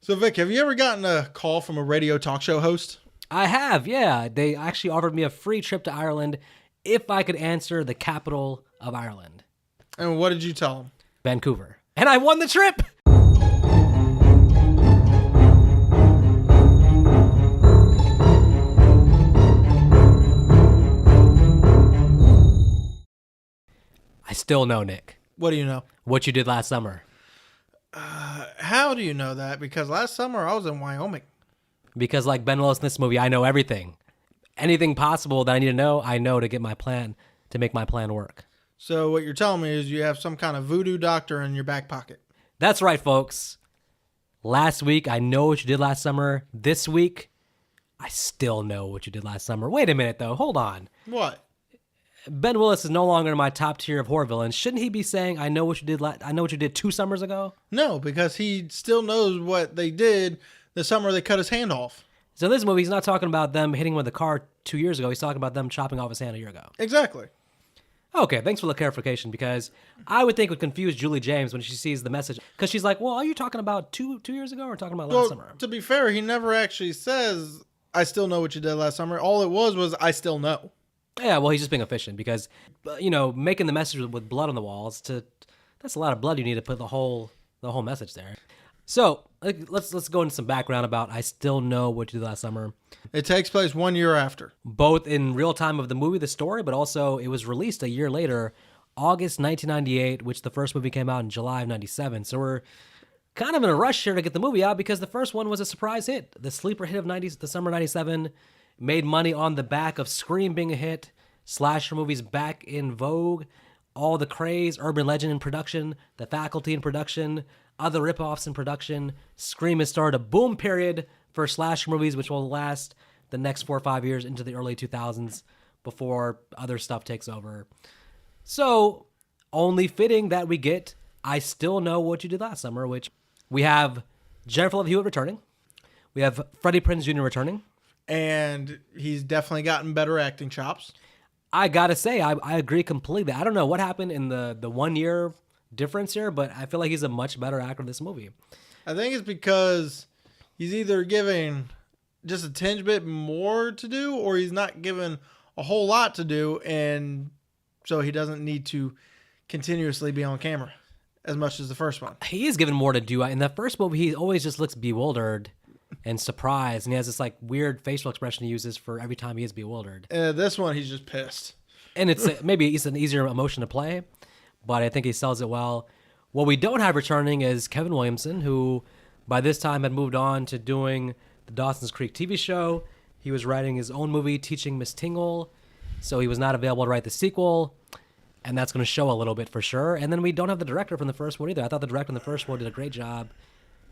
So, Vic, have you ever gotten a call from a radio talk show host? I have, yeah. They actually offered me a free trip to Ireland if I could answer the capital of Ireland. And what did you tell them? Vancouver. And I won the trip! I still know, Nick. What do you know? What you did last summer. How do you know that? Because last summer I was in Wyoming. Because like Ben Willis in this movie, I know everything. Anything possible that I need to know, I know to make my plan work. So what you're telling me is you have some kind of voodoo doctor in your back pocket. That's right, folks. Last week, I know what you did last summer. This week, I still know what you did last summer. Wait a minute, though. Hold on. What? Ben Willis is no longer in my top tier of horror villains. Shouldn't he be saying, I know what you did I know what you did 2 summers ago? No, because he still knows what they did the summer they cut his hand off. So in this movie, he's not talking about them hitting him with a car 2 years ago. He's talking about them chopping off his hand a year ago. Exactly. Okay, thanks for the clarification, because I would think it would confuse Julie James when she sees the message. Because she's like, well, are you talking about two years ago or talking about last summer? To be fair, he never actually says, I still know what you did last summer. All it was, I still know. Yeah, well, he's just being efficient because, making the message with blood on the walls, that's a lot of blood you need to put the whole message there. So let's go into some background about I still know what you did last summer. It takes place 1 year after. Both in real time of the movie, the story, but also it was released a year later, August 1998, which the first movie came out in July of 97. So we're kind of in a rush here to get the movie out because the first one was a surprise hit. The sleeper hit of the summer 97 made money on the back of Scream being a hit, slasher movies back in vogue, all the craze, Urban Legend in production, The Faculty in production, other ripoffs in production. Scream has started a boom period for slasher movies, which will last the next 4 or 5 years into the early 2000s before other stuff takes over. So, only fitting that we get I Still Know What You Did Last Summer, which we have Jennifer Love Hewitt returning. We have Freddie Prinze Jr. returning. And he's definitely gotten better acting chops. I gotta say, I agree completely. I don't know what happened in the 1 year difference here, but I feel like he's a much better actor in this movie. I think it's because he's either giving just a tinge bit more to do, or he's not given a whole lot to do, and so he doesn't need to continuously be on camera as much as the first one. He is given more to do. In the first movie, he always just looks bewildered and surprised, and he has this like weird facial expression he uses for every time he is bewildered. This one, he's just pissed. And maybe it's an easier emotion to play, but I think he sells it well. What we don't have returning is Kevin Williamson, who by this time had moved on to doing the Dawson's Creek TV show. He was writing his own movie, Teaching Miss Tingle, so he was not available to write the sequel, and that's going to show a little bit for sure. And then we don't have the director from the first one either. I thought the director in the first one did a great job.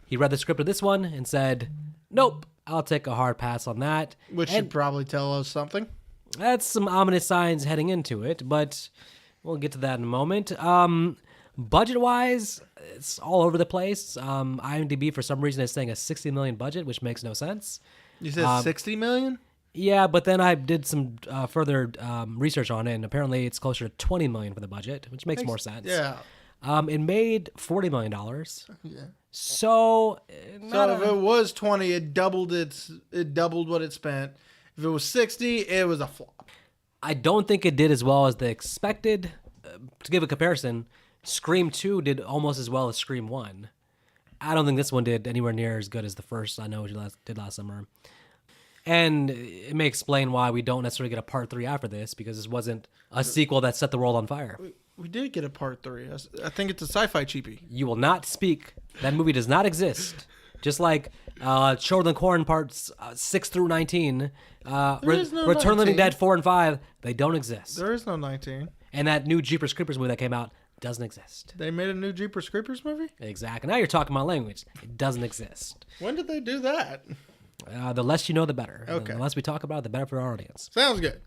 He read the script of this one and said, nope, I'll take a hard pass on that. Which should probably tell us something. That's some ominous signs heading into it, but we'll get to that in a moment. Budget-wise, it's all over the place. IMDb, for some reason, is saying a $60 million budget, which makes no sense. You said 60 million? Yeah, but then I did some further research on it, and apparently it's closer to $20 million for the budget, which makes more sense. Yeah. It made $40 million. Yeah. So if it was 20, it doubled what it spent. If it was 60, it was a flop. I don't think it did as well as they expected. To give a comparison, Scream 2 did almost as well as Scream 1. I don't think this one did anywhere near as good as the first I Know What You Did Last Summer. And it may explain why we don't necessarily get a part 3 after this, because this wasn't a sequel that set the world on fire. We did get a part 3. I think it's a sci-fi cheapie. You will not speak. That movie does not exist. Just like Children of the Corn parts 6 through 19, Return of the Living Dead 4 and 5, they don't exist. There is no 19. And that new Jeepers Creepers movie that came out doesn't exist. They made a new Jeepers Creepers movie? Exactly. Now you're talking my language. It doesn't exist. When did they do that? The less you know, the better. Okay. The less we talk about it, the better for our audience. Sounds good.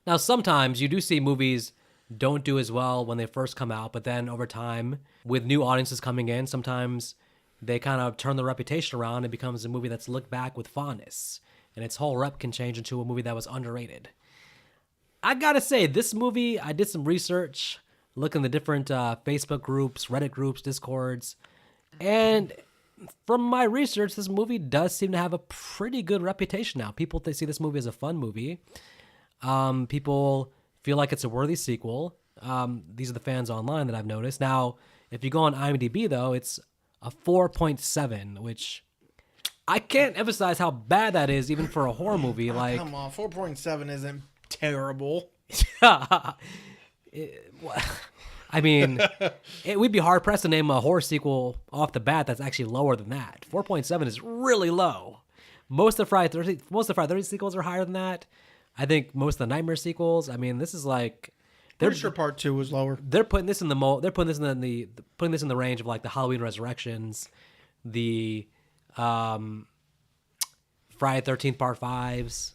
Now, sometimes you do see movies don't do as well when they first come out, but then over time, with new audiences coming in, sometimes they kind of turn the reputation around and becomes a movie that's looked back with fondness, and its whole rep can change into a movie that was underrated. I gotta say, this movie, I did some research, looking at the different Facebook groups, Reddit groups, Discords, and from my research, this movie does seem to have a pretty good reputation now. People they see this movie as a fun movie. People feel like it's a worthy sequel. These are the fans online that I've noticed. Now, if you go on IMDb, though, it's a 4.7, which I can't emphasize how bad that is, even for a horror movie. Like, come on, 4.7 isn't terrible. I mean, we'd be hard pressed to name a horror sequel off the bat that's actually lower than that. 4.7 is really low. Most of the Friday 13 sequels are higher than that. I think most of the Nightmare sequels. I mean, this is like Pretty sure part 2 was lower. they're putting this in the range of like the Halloween Resurrections, the Friday 13th Part 5s.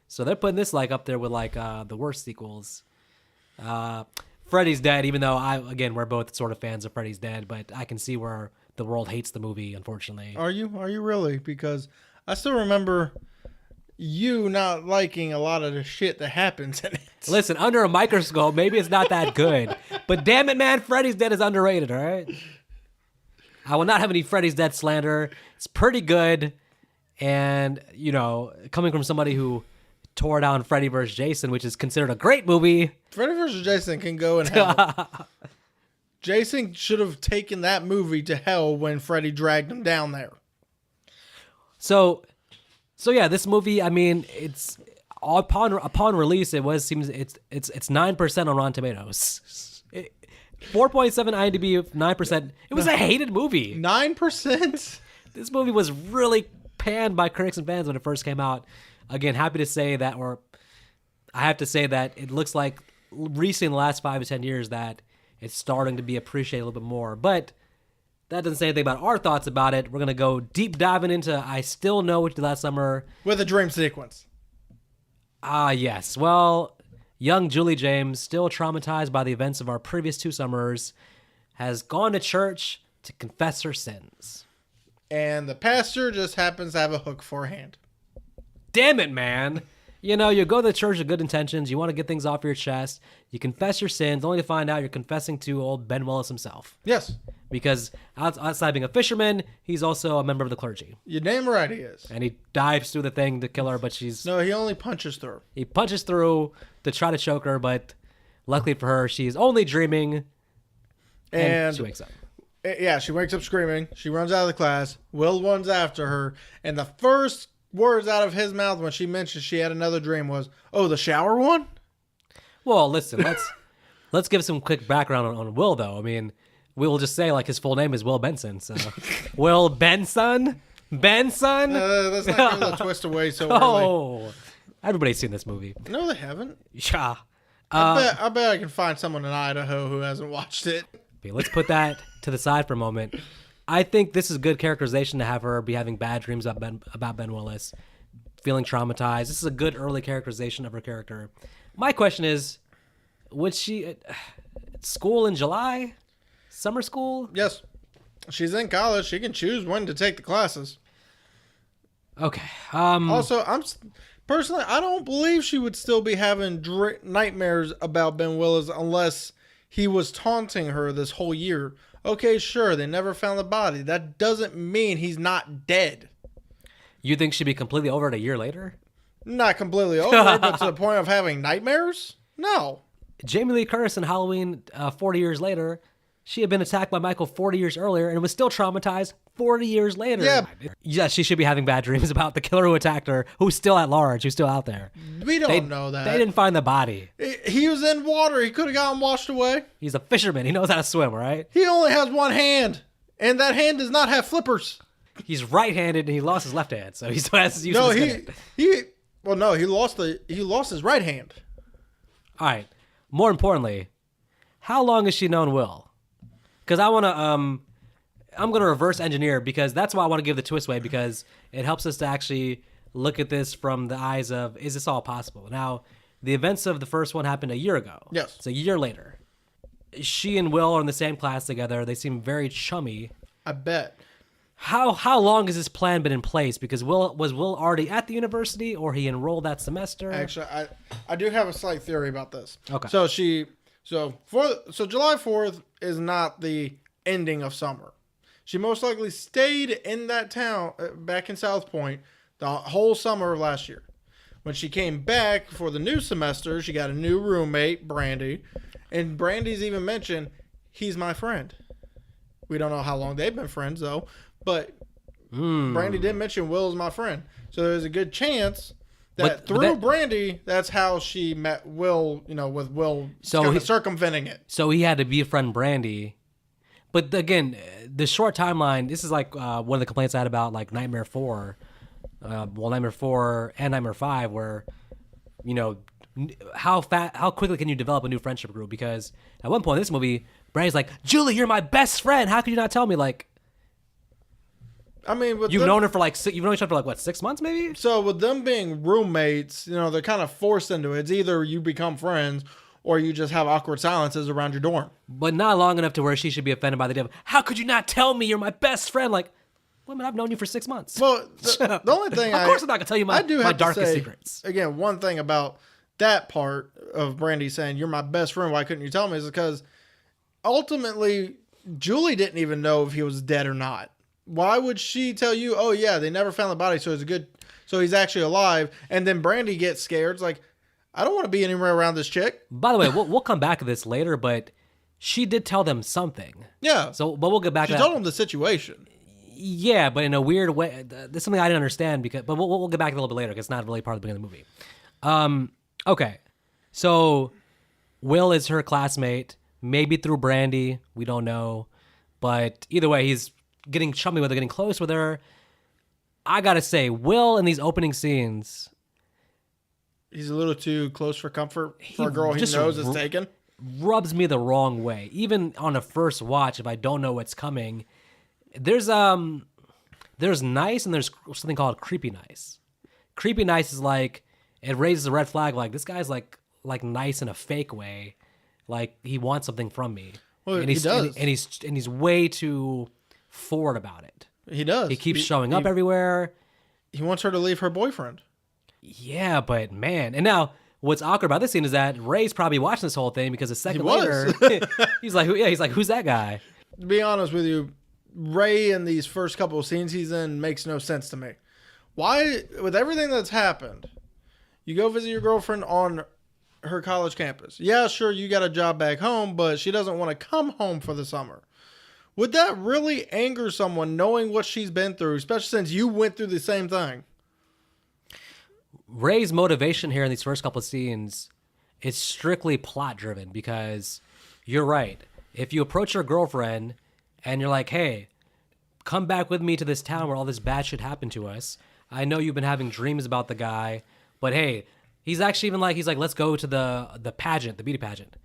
So they're putting this like up there with like the worst sequels. Freddy's Dead, even though we're both sort of fans of Freddy's Dead, but I can see where the world hates the movie, unfortunately. Are you really? Because I still remember you not liking a lot of the shit that happens in it. Listen, under a microscope, maybe it's not that good, but damn it, man, Freddy's Dead is underrated, all right? I will not have any Freddy's Dead slander. It's pretty good, and, you know, coming from somebody who tore down Freddy vs. Jason, which is considered a great movie. Freddy vs. Jason can go in hell. Jason should have taken that movie to hell when Freddy dragged him down there. So yeah, this movie, I mean, it's upon release, it's 9% on Rotten Tomatoes. 4.7 IMDb, 9%. It was a hated movie. 9%? This movie was really panned by critics and fans when it first came out. Again, happy to say that, or I have to say that it looks like recently in the last 5 to 10 years that it's starting to be appreciated a little bit more. But that doesn't say anything about our thoughts about it. We're going to go deep diving into I Still Know What You Did Last Summer. With a dream sequence. Yes. Well, young Julie James, still traumatized by the events of our previous 2 summers, has gone to church to confess her sins. And the pastor just happens to have a hook for a hand. Damn it, man. You know, you go to the church with good intentions. You want to get things off your chest. You confess your sins, only to find out you're confessing to old Ben Willis himself. Yes. Because outside being a fisherman, he's also a member of the clergy. You're damn right he is. And he dives through the thing to kill her, but No, he only punches through. He punches through to try to choke her, but luckily for her, she's only dreaming. And she wakes up. Yeah, she wakes up screaming. She runs out of the class. Will runs after her. And the first words out of his mouth when she mentioned she had another dream was, "Oh, the shower one?" Well, listen, let's give some quick background on Will, though. I mean, we'll just say like his full name is Will Benson. So, Will Benson? Benson? Let's not give the twist away so early. Oh, everybody's seen this movie. No, they haven't. Yeah. I bet I can find someone in Idaho who hasn't watched it. Okay, let's put that to the side for a moment. I think this is good characterization to have her be having bad dreams about Ben Willis, feeling traumatized. This is a good early characterization of her character. My question is, would she school in July? Summer school? Yes. She's in college. She can choose when to take the classes. Okay. Also, personally, I don't believe she would still be having nightmares about Ben Willis unless he was taunting her this whole year. Okay, sure, they never found the body. That doesn't mean he's not dead. You think she'd be completely over it a year later? Not completely over it, but to the point of having nightmares? No. Jamie Lee Curtis in Halloween 40 years later, she had been attacked by Michael 40 years earlier and was still traumatized 40 years later. Yeah. Yes, she should be having bad dreams about the killer who attacked her, who's still at large, who's still out there. We don't know that. They didn't find the body. He was in water. He could have gotten washed away. He's a fisherman. He knows how to swim, right? He only has one hand, and that hand does not have flippers. He's right-handed, and he lost his left hand, so he still has his use No, of his hand. he lost his right hand. All right. More importantly, how long has she known Will? Because I'm going to reverse engineer, because that's why I want to give the twist away, because it helps us to actually look at this from the eyes of, is this all possible? Now, the events of the first one happened a year ago. Yes. It's a year later. She and Will are in the same class together. They seem very chummy. I bet. How long has this plan been in place? Because was Will already at the university, or he enrolled that semester? Actually, I do have a slight theory about this. Okay. So July 4th is not the ending of summer. She most likely stayed in that town back in South Point the whole summer of last year. When she came back for the new semester, she got a new roommate, Brandy. And Brandy's even mentioned, he's my friend. We don't know how long they've been friends, though. But Brandy did mention Will's my friend. So there's a good chance that through Brandy, that's how she met Will, with Will kind of circumventing it. So he had to befriend Brandy. But again, the short timeline, this is like one of the complaints I had about like Nightmare 4. Nightmare 4 and Nightmare 5, where, how quickly can you develop a new friendship group? Because at one point in this movie, Brandy's like, Julie, you're my best friend. How could you not tell me? Like, I mean, you've known her for like you've known each other for like what, 6 months maybe? So with them being roommates, they're kind of forced into it. It's either you become friends or you just have awkward silences around your dorm. But not long enough to where she should be offended by the devil. How could you not tell me you're my best friend? Like, women, I've known you for 6 months. Well, the only thing of course I'm not gonna tell you my darkest secrets. Again, one thing about that part of Brandy saying you're my best friend, why couldn't you tell me? Is because ultimately Julie didn't even know if he was dead or not. Why would she tell you, oh yeah, they never found the body, so he's actually alive, and then Brandy gets scared. It's like, I don't want to be anywhere around this chick. By the way, we'll come back to this later, but she did tell them something. Yeah. But we'll get back to that. She told them the situation. Yeah, but in a weird way. There's something I didn't understand, but we'll get back to it a little bit later because it's not really part of the beginning of the movie. Okay. So Will is her classmate, maybe through Brandy. We don't know. But either way, he's getting chummy with her, getting close with her. I got to say, Will in these opening scenes, he's a little too close for comfort for a girl he knows is taken. Rubs me the wrong way. Even on a first watch, if I don't know what's coming, there's nice and there's something called creepy nice. Creepy nice is like, it raises a red flag. Like, this guy's like nice in a fake way. Like, he wants something from me. Well, he does. And he's way too forward about it. He does. He keeps showing up everywhere. He wants her to leave her boyfriend. Yeah, but man. And now what's awkward about this scene is that Ray's probably watching this whole thing because a second later, he's like, who's that guy? To be honest with you, Ray in these first couple of scenes he's in makes no sense to me. Why, with everything that's happened, you go visit your girlfriend on her college campus. Yeah, sure, you got a job back home, but she doesn't want to come home for the summer. Would that really anger someone knowing what she's been through, especially since you went through the same thing? Ray's motivation here in these first couple of scenes is strictly plot driven because you're right. If you approach your girlfriend and you're like, hey, come back with me to this town where all this bad shit happened to us. I know you've been having dreams about the guy, but hey, he's like, let's go to the pageant, the beauty pageant.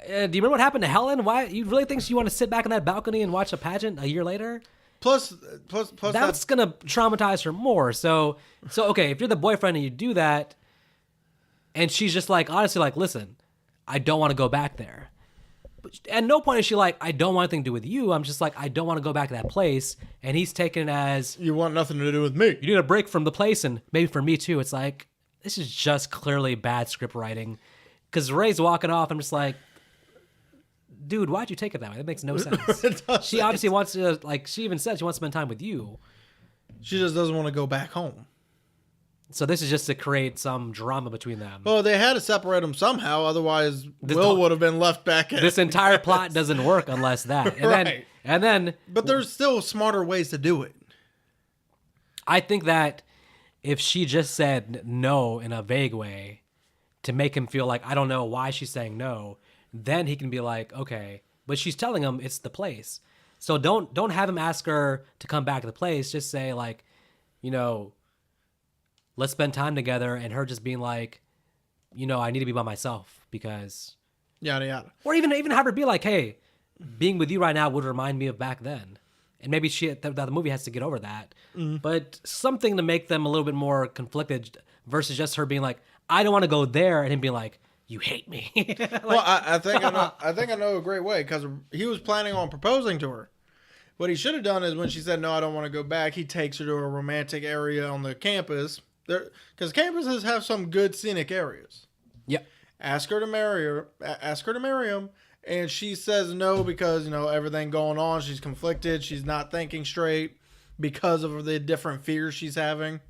Do you remember what happened to Helen? Why you really think you want to sit back on that balcony and watch a pageant a year later? Plus, that's gonna traumatize her more. So okay, if you're the boyfriend and you do that, and she's just like, honestly, like, listen, I don't want to go back there. But at no point is she like, I don't want anything to do with you. I'm just like, I don't want to go back to that place. And he's taken it as, you want nothing to do with me. You need a break from the place, and maybe for me too. It's like, this is just clearly bad script writing. Because Ray's walking off, I'm just like, dude, why'd you take it that way? That makes no sense. She obviously wants to, like, she even said she wants to spend time with you. She just doesn't want to go back home. So this is just to create some drama between them. Well, they had to separate them somehow. Otherwise, Will would have been left back. This entire plot doesn't work unless that. And then, but there's still smarter ways to do it. I think that if she just said no in a vague way to make him feel like, I don't know why she's saying no, then he can be like, okay, but she's telling him it's the place. So don't have him ask her to come back to the place. Just say, like, let's spend time together, and her just being like, I need to be by myself because yada yada. Or even have her be like, hey, being with you right now would remind me of back then. And maybe the movie has to get over that. Mm. But something to make them a little bit more conflicted versus just her being like, I don't want to go there, and him being like, you hate me. Like, well, I think I know a great way, because he was planning on proposing to her. What he should have done is when she said, no, I don't want to go back, he takes her to a romantic area on the campus. Because campuses have some good scenic areas. Yep. Ask her to marry him, and she says no because, everything going on. She's conflicted. She's not thinking straight because of the different fears she's having.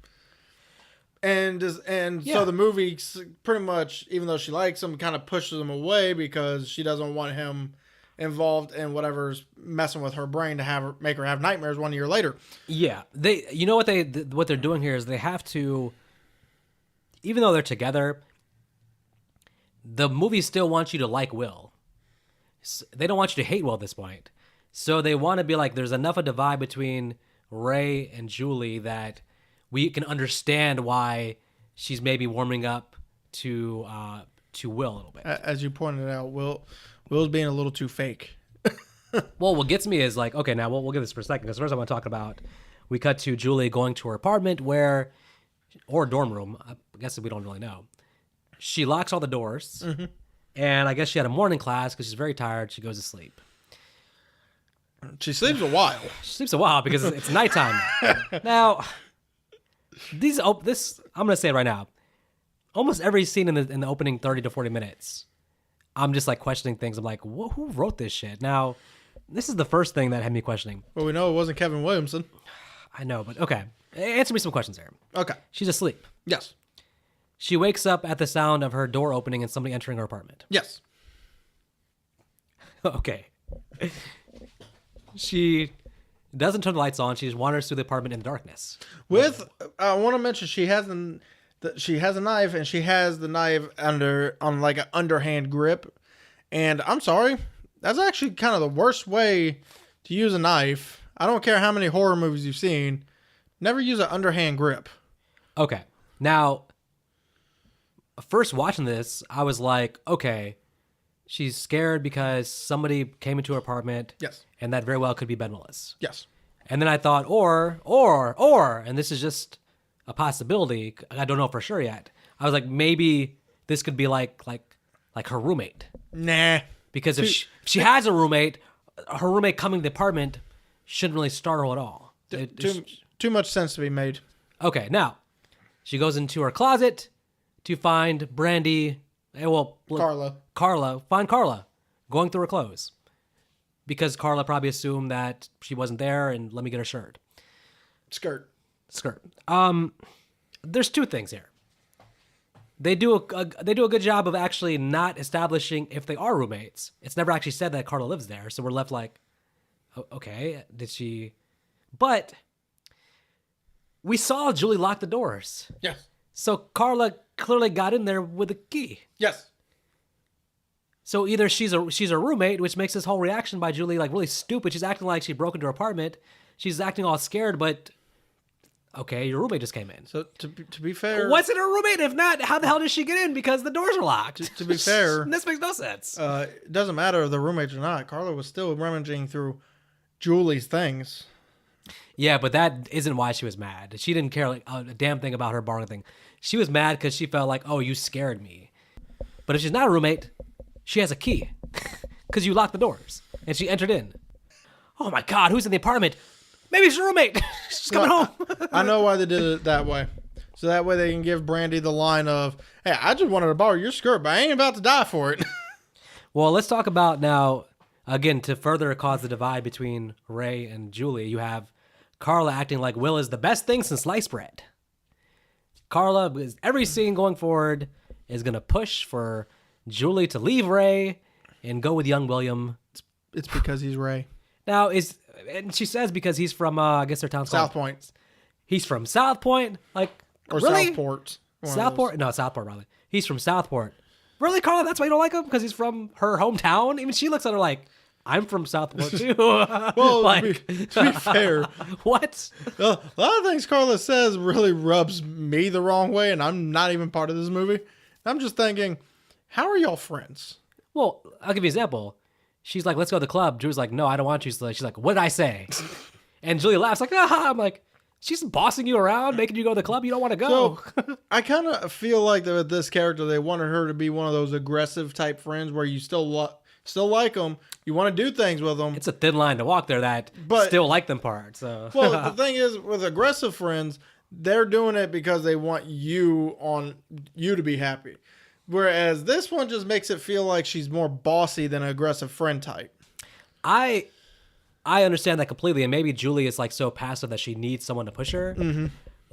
So the movie pretty much, even though she likes him, kind of pushes him away because she doesn't want him involved in whatever's messing with her brain to make her have nightmares 1 year later. Yeah, what they're doing here is they have to, even though they're together, the movie still wants you to like Will. They don't want you to hate Will at this point. So they want to be like, there's enough of a divide between Ray and Julie that we can understand why she's maybe warming up to Will a little bit. As you pointed out, Will's being a little too fake. Well, what gets me is like, okay, now we'll get this for a second, because first I want to talk about, we cut to Julie going to her apartment or dorm room, I guess we don't really know. She locks all the doors, and I guess she had a morning class because she's very tired. She goes to sleep. She sleeps a while. She sleeps a while because it's nighttime now. This I'm gonna say it right now. Almost every scene in the opening 30 to 40 minutes, I'm just like questioning things. I'm like, who wrote this shit? Now, this is the first thing that had me questioning. Well, we know it wasn't Kevin Williamson. I know, but okay. Answer me some questions here. Okay. She's asleep. Yes. She wakes up at the sound of her door opening and somebody entering her apartment. Yes. Okay. She doesn't turn the lights on. She just wanders through the apartment in the darkness. I want to mention she has a knife, and she has the knife on like an underhand grip. And I'm sorry, that's actually kind of the worst way to use a knife. I don't care how many horror movies you've seen. Never use an underhand grip. Okay. Now, first watching this, I was like, okay, she's scared because somebody came into her apartment. Yes. And that very well could be Ben Willis. Yes. And then I thought, or, and this is just a possibility. I don't know for sure yet. I was like, maybe this could be like her roommate. Nah. Because if she has a roommate, her roommate coming to the apartment shouldn't really startle at all. Too much sense to be made. Okay, now she goes into her closet to find Brandy. Find Carla going through her clothes. Because Carla probably assumed that she wasn't there and let me get her shirt. Skirt. There's two things here. They do a good job of actually not establishing if they are roommates. It's never actually said that Carla lives there, so we're left like, okay, did she? But we saw Julie lock the doors. Yes. So Carla clearly got in there with a key. Yes. So either she's a roommate, which makes this whole reaction by Julie like really stupid. She's acting like she broke into her apartment. She's acting all scared, but okay, your roommate just came in. So to be fair, what's in her roommate? If not, how the hell does she get in? Because the doors are locked. To be fair, this makes no sense. It doesn't matter if they're roommates or not. Carla was still rummaging through Julie's things. Yeah, but that isn't why she was mad. She didn't care like a damn thing about her borrowing thing. She was mad because she felt like, oh, you scared me. But if she's not a roommate, she has a key because you locked the doors and she entered in. Oh my God, who's in the apartment? Maybe she's a roommate. She's coming home. I know why they did it that way. So that way they can give Brandy the line of, hey, I just wanted to borrow your skirt, but I ain't about to die for it. Well, let's talk about now, again, to further cause the divide between Ray and Julie, you have Carla acting like Will is the best thing since sliced bread. Carla, every scene going forward, is going to push for Julie to leave Ray and go with young William. It's because he's Ray. Now, and she says because he's from, I guess their town's called South Point. He's from South Point? Like, or really? Southport. Southport? No, Southport, probably. He's from Southport. Really, Carla? That's why you don't like him? Because he's from her hometown? Even she looks at her like, I'm from Southport, too. Well, like, to be fair. What? A lot of things Carla says really rubs me the wrong way, and I'm not even part of this movie. I'm just thinking, how are y'all friends? Well, I'll give you an example. She's like, let's go to the club. Drew's like, no, I don't want you. She's like, what did I say? And Julie laughs like, ah. I'm like, she's bossing you around, making you go to the club. You don't want to go. So, I kind of feel like that with this character, they wanted her to be one of those aggressive type friends where you still like them. You want to do things with them. It's a thin line to walk there that still like them part. So. Well, the thing is, with aggressive friends, they're doing it because they want you to be happy. Whereas this one just makes it feel like she's more bossy than an aggressive friend type. I understand that completely, and maybe Julie is like so passive that she needs someone to push her. Mm-hmm.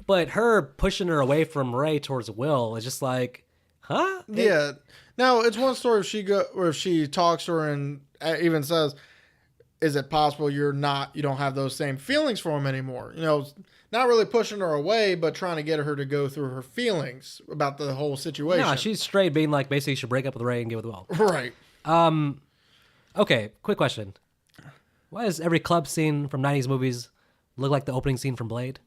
But her pushing her away from Ray towards Will is just like, huh? Yeah. Now it's one story if she talks to her and even says, "Is it possible you don't have those same feelings for him anymore?" You know, not really pushing her away, but trying to get her to go through her feelings about the whole situation. No, she's straight being like, basically, you should break up with Ray and get with Will. Right. Okay, quick question. Why does every club scene from 90s movies look like the opening scene from Blade?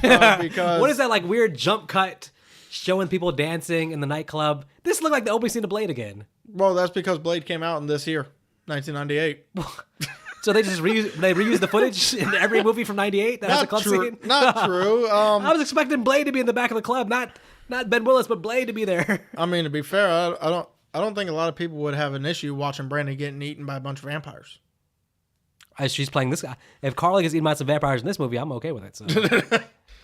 Because What is that like weird jump cut showing people dancing in the nightclub? This looked like the opening scene of Blade again. Well, that's because Blade came out in this year, 1998. So they just reuse the footage in every movie from 98 that has a club scene? Not true. I was expecting Blade to be in the back of the club, not Ben Willis, but Blade to be there. I mean, to be fair, I don't think a lot of people would have an issue watching Brandy getting eaten by a bunch of vampires. As she's playing this guy. If Carla gets eaten by some vampires in this movie, I'm okay with it. So.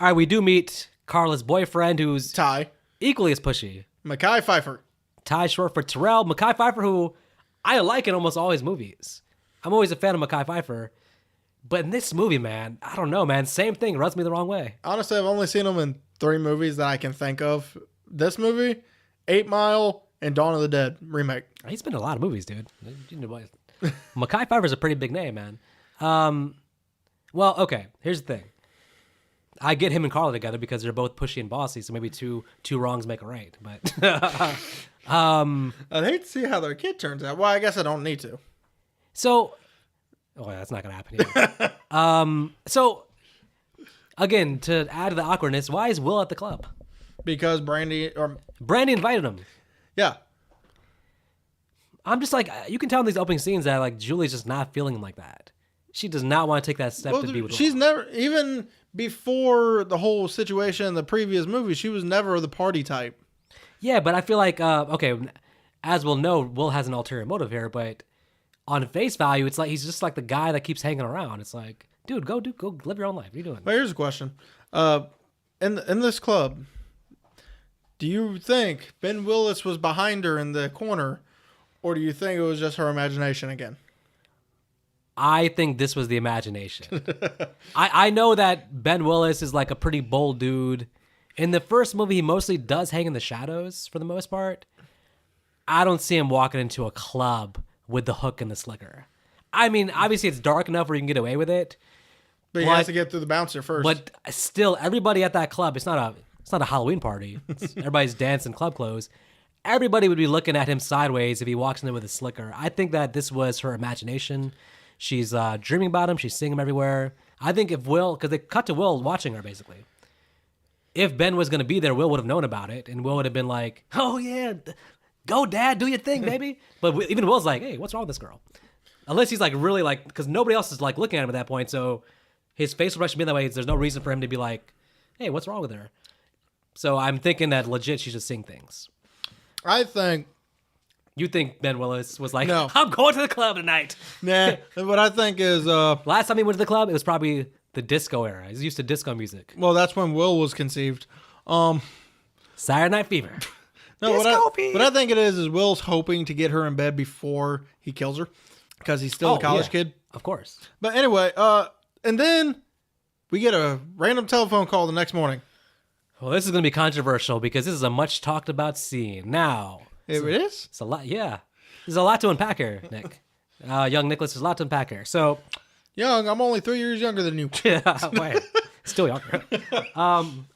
All right, we do meet Carla's boyfriend, who's Ty. equally as pushy. Mekhi Phifer. Ty short for Terrell. Mekhi Phifer, who I like in almost all his movies. I'm always a fan of Mekhi Phifer. But in this movie, man, I don't know, man. Same thing. Rubs me the wrong way. Honestly, I've only seen him in 3 movies that I can think of. This movie, 8 Mile, and Dawn of the Dead remake. He's been in a lot of movies, dude. Mekhi Phifer's a pretty big name, man. Well, okay. Here's the thing. I get him and Carla together because they're both pushy and bossy, so maybe two wrongs make a right. But I'd hate to see how their kid turns out. Well, I guess I don't need to. So, that's not gonna happen here. So again, to add to the awkwardness, why is Will at the club? Because Brandy invited him. Yeah. I'm just like, you can tell in these opening scenes that like Julie's just not feeling him like that. She does not want to take that step to be with she's Will. never, even before the whole situation in the previous movie, she was never the party type. Yeah, but I feel like, okay, as we'll know, Will has an ulterior motive here, but on face value, it's like he's just like the guy that keeps hanging around. It's like, dude, go live your own life. What are you doing? Well, here's a question. In this club, do you think Ben Willis was behind her in the corner, or do you think it was just her imagination again? I think this was the imagination. I know that Ben Willis is like a pretty bold dude. In the first movie, he mostly does hang in the shadows for the most part. I don't see him walking into a club with the hook and the slicker. I mean, obviously it's dark enough where you can get away with it. But he has to get through the bouncer first. But still, everybody at that club, it's not a Halloween party. Everybody's dancing club clothes. Everybody would be looking at him sideways if he walks in there with a slicker. I think that this was her imagination. She's dreaming about him. She's seeing him everywhere. I think if Will, because they cut to Will watching her basically. If Ben was going to be there, Will would have known about it. And Will would have been like, oh yeah, go dad, do your thing, baby. But even Will's like, hey, what's wrong with this girl? Unless he's like really like, because nobody else is like looking at him at that point. So his facial expression being that way, there's no reason for him to be like, hey, what's wrong with her? So I'm thinking that legit she's just seeing things. I think. You think Ben Willis was like, no, I'm going to the club tonight? Nah. What I think is... last time he went to the club, it was probably the disco era. He's used to disco music. Well, that's when Will was conceived. Saturday Night Fever. No, what I think it is Will's hoping to get her in bed before he kills her. Because he's still a college kid. Of course. But anyway, and then we get a random telephone call the next morning. Well, this is going to be controversial because this is a much talked about scene. Now... It is? It's a lot, yeah. There's a lot to unpack here, Nick. Young Nicholas, there's a lot to unpack here. So, young, I'm only 3 years younger than you. Yeah, wait. Still younger.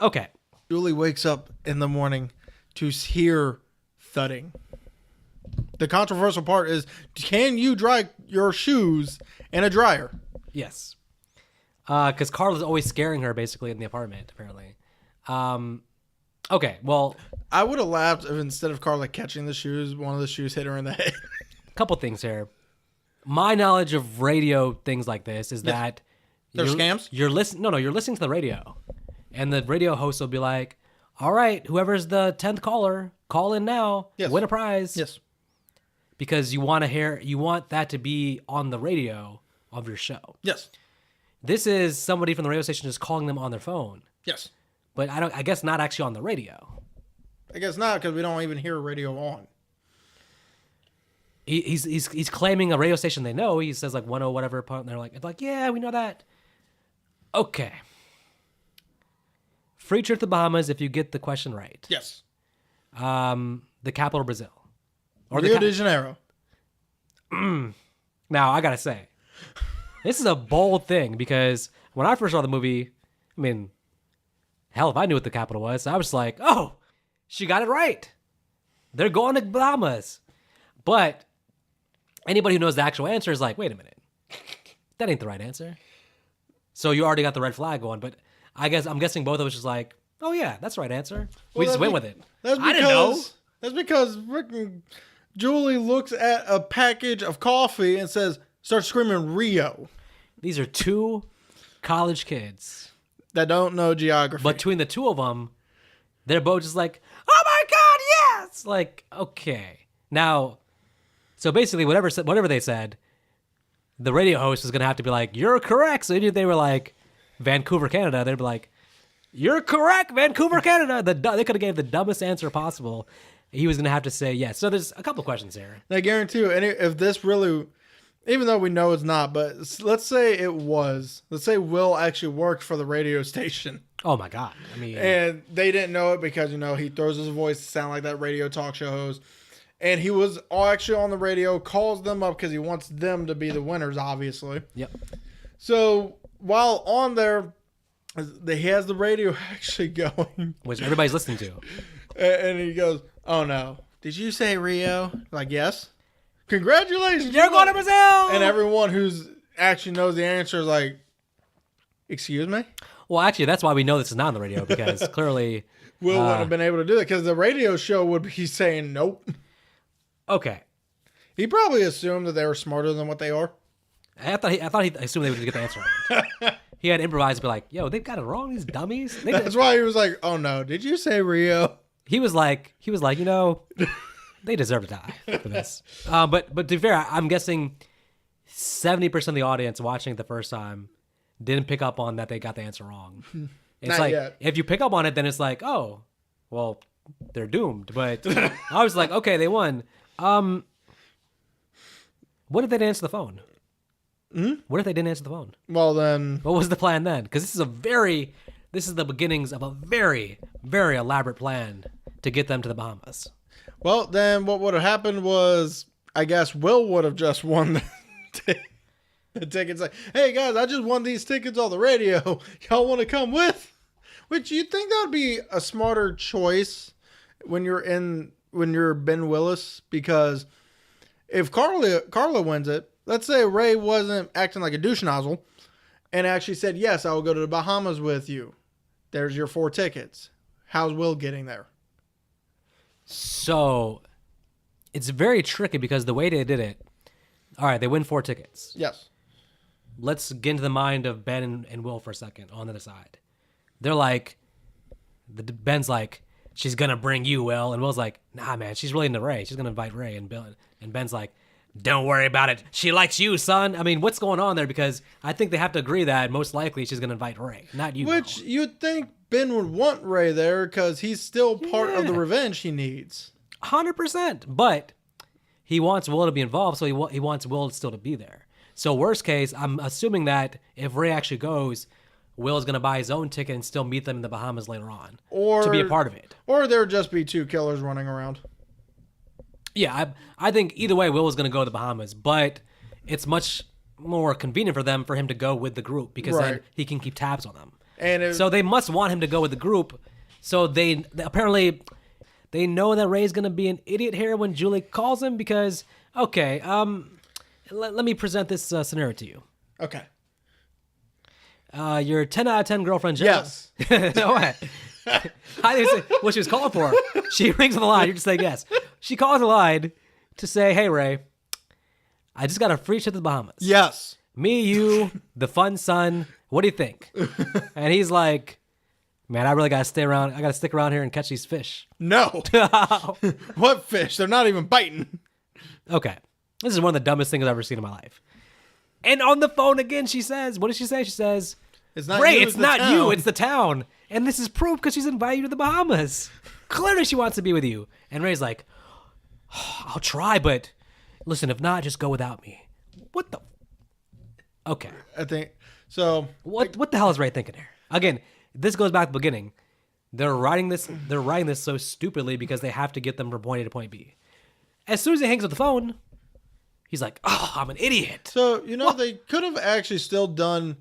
Okay. Julie wakes up in the morning to hear thudding. The controversial part is, can you dry your shoes in a dryer? Yes. Because Carla's always scaring her, basically, in the apartment, apparently. Okay, well... I would have laughed if instead of Carla catching the shoes, one of the shoes hit her in the head. Couple things here. My knowledge of radio things like this is that... They're scams? You're listening to the radio. And the radio host will be like, all right, whoever's the 10th caller, call in now. Yes. Win a prize. Yes. Because you want that to be on the radio of your show. Yes. This is somebody from the radio station just calling them on their phone. Yes. But I guess not actually on the radio. I guess not, because we don't even hear radio on. He's claiming a radio station they know. He says like 10 whatever, and they're like, yeah, we know that. Okay. Free trip to the Bahamas if you get the question right. Yes. The capital of Brazil. Or Rio de Janeiro. Now, I gotta say, this is a bold thing because when I first saw the movie, I mean, hell, if I knew what the capital was, I was like, oh, she got it right. They're going to Bahamas. But anybody who knows the actual answer is like, wait a minute. That ain't the right answer. So you already got the red flag going, but I'm guessing both of us just like, oh yeah, that's the right answer. We just went with it. I didn't know. That's because freaking Julie looks at a package of coffee and starts screaming Rio. These are two college kids that don't know geography. But between the two of them, they're both just like, oh my God, yes! Like, okay. Now, so basically whatever they said, the radio host was going to have to be like, you're correct. So if they were like, Vancouver, Canada, they'd be like, you're correct, Vancouver, Canada. They could have gave the dumbest answer possible. He was going to have to say yes. So there's a couple of questions here. I guarantee you, if this really, even though we know it's not, but let's say it was. Let's say Will actually worked for the radio station. Oh, my God. I mean, and they didn't know it because, he throws his voice to sound like that radio talk show host. And he was actually on the radio, calls them up because he wants them to be the winners, obviously. Yep. So while on there, he has the radio actually going. Which everybody's listening to. And he goes, oh no, did you say Rio? Like, yes. Congratulations. You're going to Brazil. And everyone who's actually knows the answer is like, excuse me? Well, actually, that's why we know this is not on the radio because clearly Will wouldn't have been able to do it because the radio show would be saying nope. Okay. He probably assumed that they were smarter than what they are. I thought he assumed they would get the answer right. He had improvised, be like, "Yo, they've got it wrong. These dummies." That's why he was like, "Oh no, did you say Rio?" He was like, they deserve to die for this. But to be fair, I'm guessing 70% of the audience watching it the first time didn't pick up on that they got the answer wrong. It's Not like yet. If you pick up on it, then it's like, oh, well, they're doomed. But I was like, okay, they won. What if they didn't answer the phone? What if they didn't answer the phone? Well, then what was the plan then? Because this is the beginnings of a very, very elaborate plan to get them to the Bahamas. Well, then what would have happened was, I guess Will would have just won the tickets. Like, hey guys, I just won these tickets on the radio. Y'all want to come with? Which you'd think that would be a smarter choice when you're Ben Willis, because if Carla wins it, let's say Ray wasn't acting like a douche nozzle and actually said, yes, I will go to the Bahamas with you. There's your 4 tickets. How's Will getting there? So it's very tricky because the way they did it, all right, they win 4 tickets. Yes. Let's get into the mind of Ben and Will for a second on the other side. They're like, Ben's like, she's going to bring you, Will. And Will's like, nah, man, she's really into Ray. She's going to invite Ray. And Ben's like, don't worry about it. She likes you, son. I mean, what's going on there? Because I think they have to agree that most likely she's going to invite Ray, not you. Which you'd think Ben would want Ray there because he's still part of the revenge he needs. 100%. But he wants Will to be involved, so he wants Will still to be there. So worst case, I'm assuming that if Ray actually goes, Will is going to buy his own ticket and still meet them in the Bahamas later on to be a part of it. Or there would just be 2 killers running around. Yeah, I think either way, Will was going to go to the Bahamas, but it's much more convenient for him to go with the group because then he can keep tabs on them. So they must want him to go with the group. So they apparently they know that Ray's going to be an idiot here when Julie calls him because, okay, let me present this scenario to you. Okay. Your 10 out of 10 girlfriend, Jenna. Yes. No way. I didn't say what she was calling for. She rings on the line. You're just saying yes. She calls the line to say, hey, Ray, I just got a free trip to the Bahamas. Yes. Me, you, the fun son. What do you think? And he's like, man, I really got to stay around. I got to stick around here and catch these fish. No. What fish? They're not even biting. Okay. This is one of the dumbest things I've ever seen in my life. And on the phone again, she says, what does she say? She says, it's not Ray, you, it's not you, it's the town. And this is proof because she's invited you to the Bahamas. Clearly she wants to be with you. And Ray's like, I'll try, but listen, if not, just go without me. What the? Okay. I think so. What the hell is Ray thinking here? Again, this goes back to the beginning. They're writing this so stupidly because they have to get them from point A to point B. As soon as he hangs up the phone, he's like, "Oh, I'm an idiot." So, they could have actually still done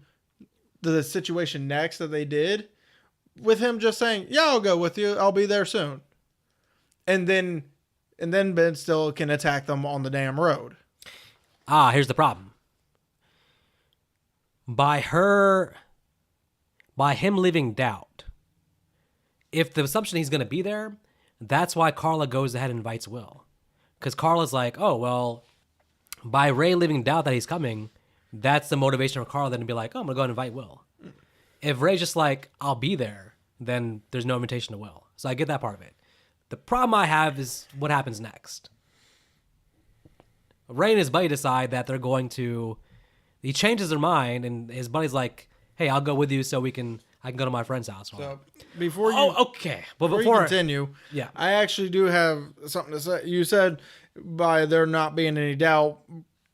the situation next that they did with him just saying, "Yeah, I'll go with you. I'll be there soon." And then Ben still can attack them on the damn road. Here's the problem. By him leaving doubt, if the assumption he's going to be there, that's why Carla goes ahead and invites Will. Because Carla's like, oh, well, by Ray leaving doubt that he's coming, that's the motivation for Carla then to be like, oh, I'm going to go and invite Will. If Ray's just like, I'll be there, then there's no invitation to Will. So I get that part of it. The problem I have is what happens next. Ray and his buddy decide that they're going to... He changes their mind, and his buddy's like, hey, I'll go with you so I can go to my friend's house. So before you... Oh, okay. But before you continue, yeah. I actually do have something to say. You said by there not being any doubt,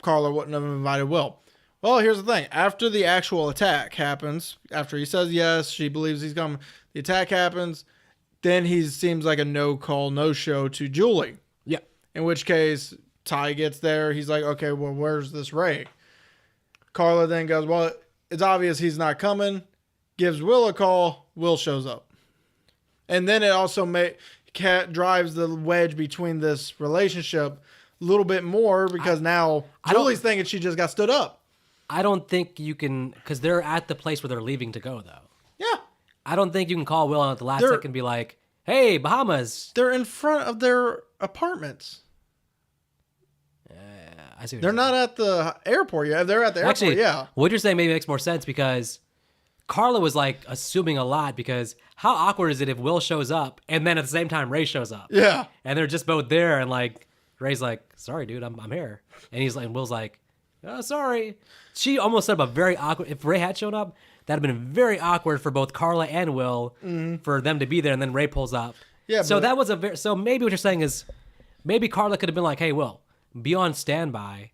Carla wouldn't have invited Will. Well, here's the thing. After the actual attack happens, after he says yes, she believes he's coming, the attack happens, then he seems like a no-call, no-show to Julie. Yeah. In which case, Ty gets there. He's like, okay, well, where's this Ray? Carla then goes, well, it's obvious he's not coming. Gives Will a call. Will shows up. And then it also drives the wedge between this relationship a little bit more because now Julie's thinking she just got stood up. I don't think you can, because they're at the place where they're leaving to go, though. Yeah. I don't think you can call Will at the last second and be like, hey, Bahamas. They're in front of their apartments. I see. They're not at the airport yet. They're at the airport, Actually, yeah. What you're saying maybe makes more sense because Carla was like assuming a lot because how awkward is it if Will shows up and then at the same time Ray shows up? Yeah. And they're just both there and like Ray's like, sorry, dude, I'm here. And he's like, and Will's like, oh, sorry. She almost set up a very awkward, if Ray had shown up, that'd have been very awkward for both Carla and Will for them to be there and then Ray pulls up. Yeah. So that was so maybe what you're saying is maybe Carla could have been like, hey, Will, be on standby.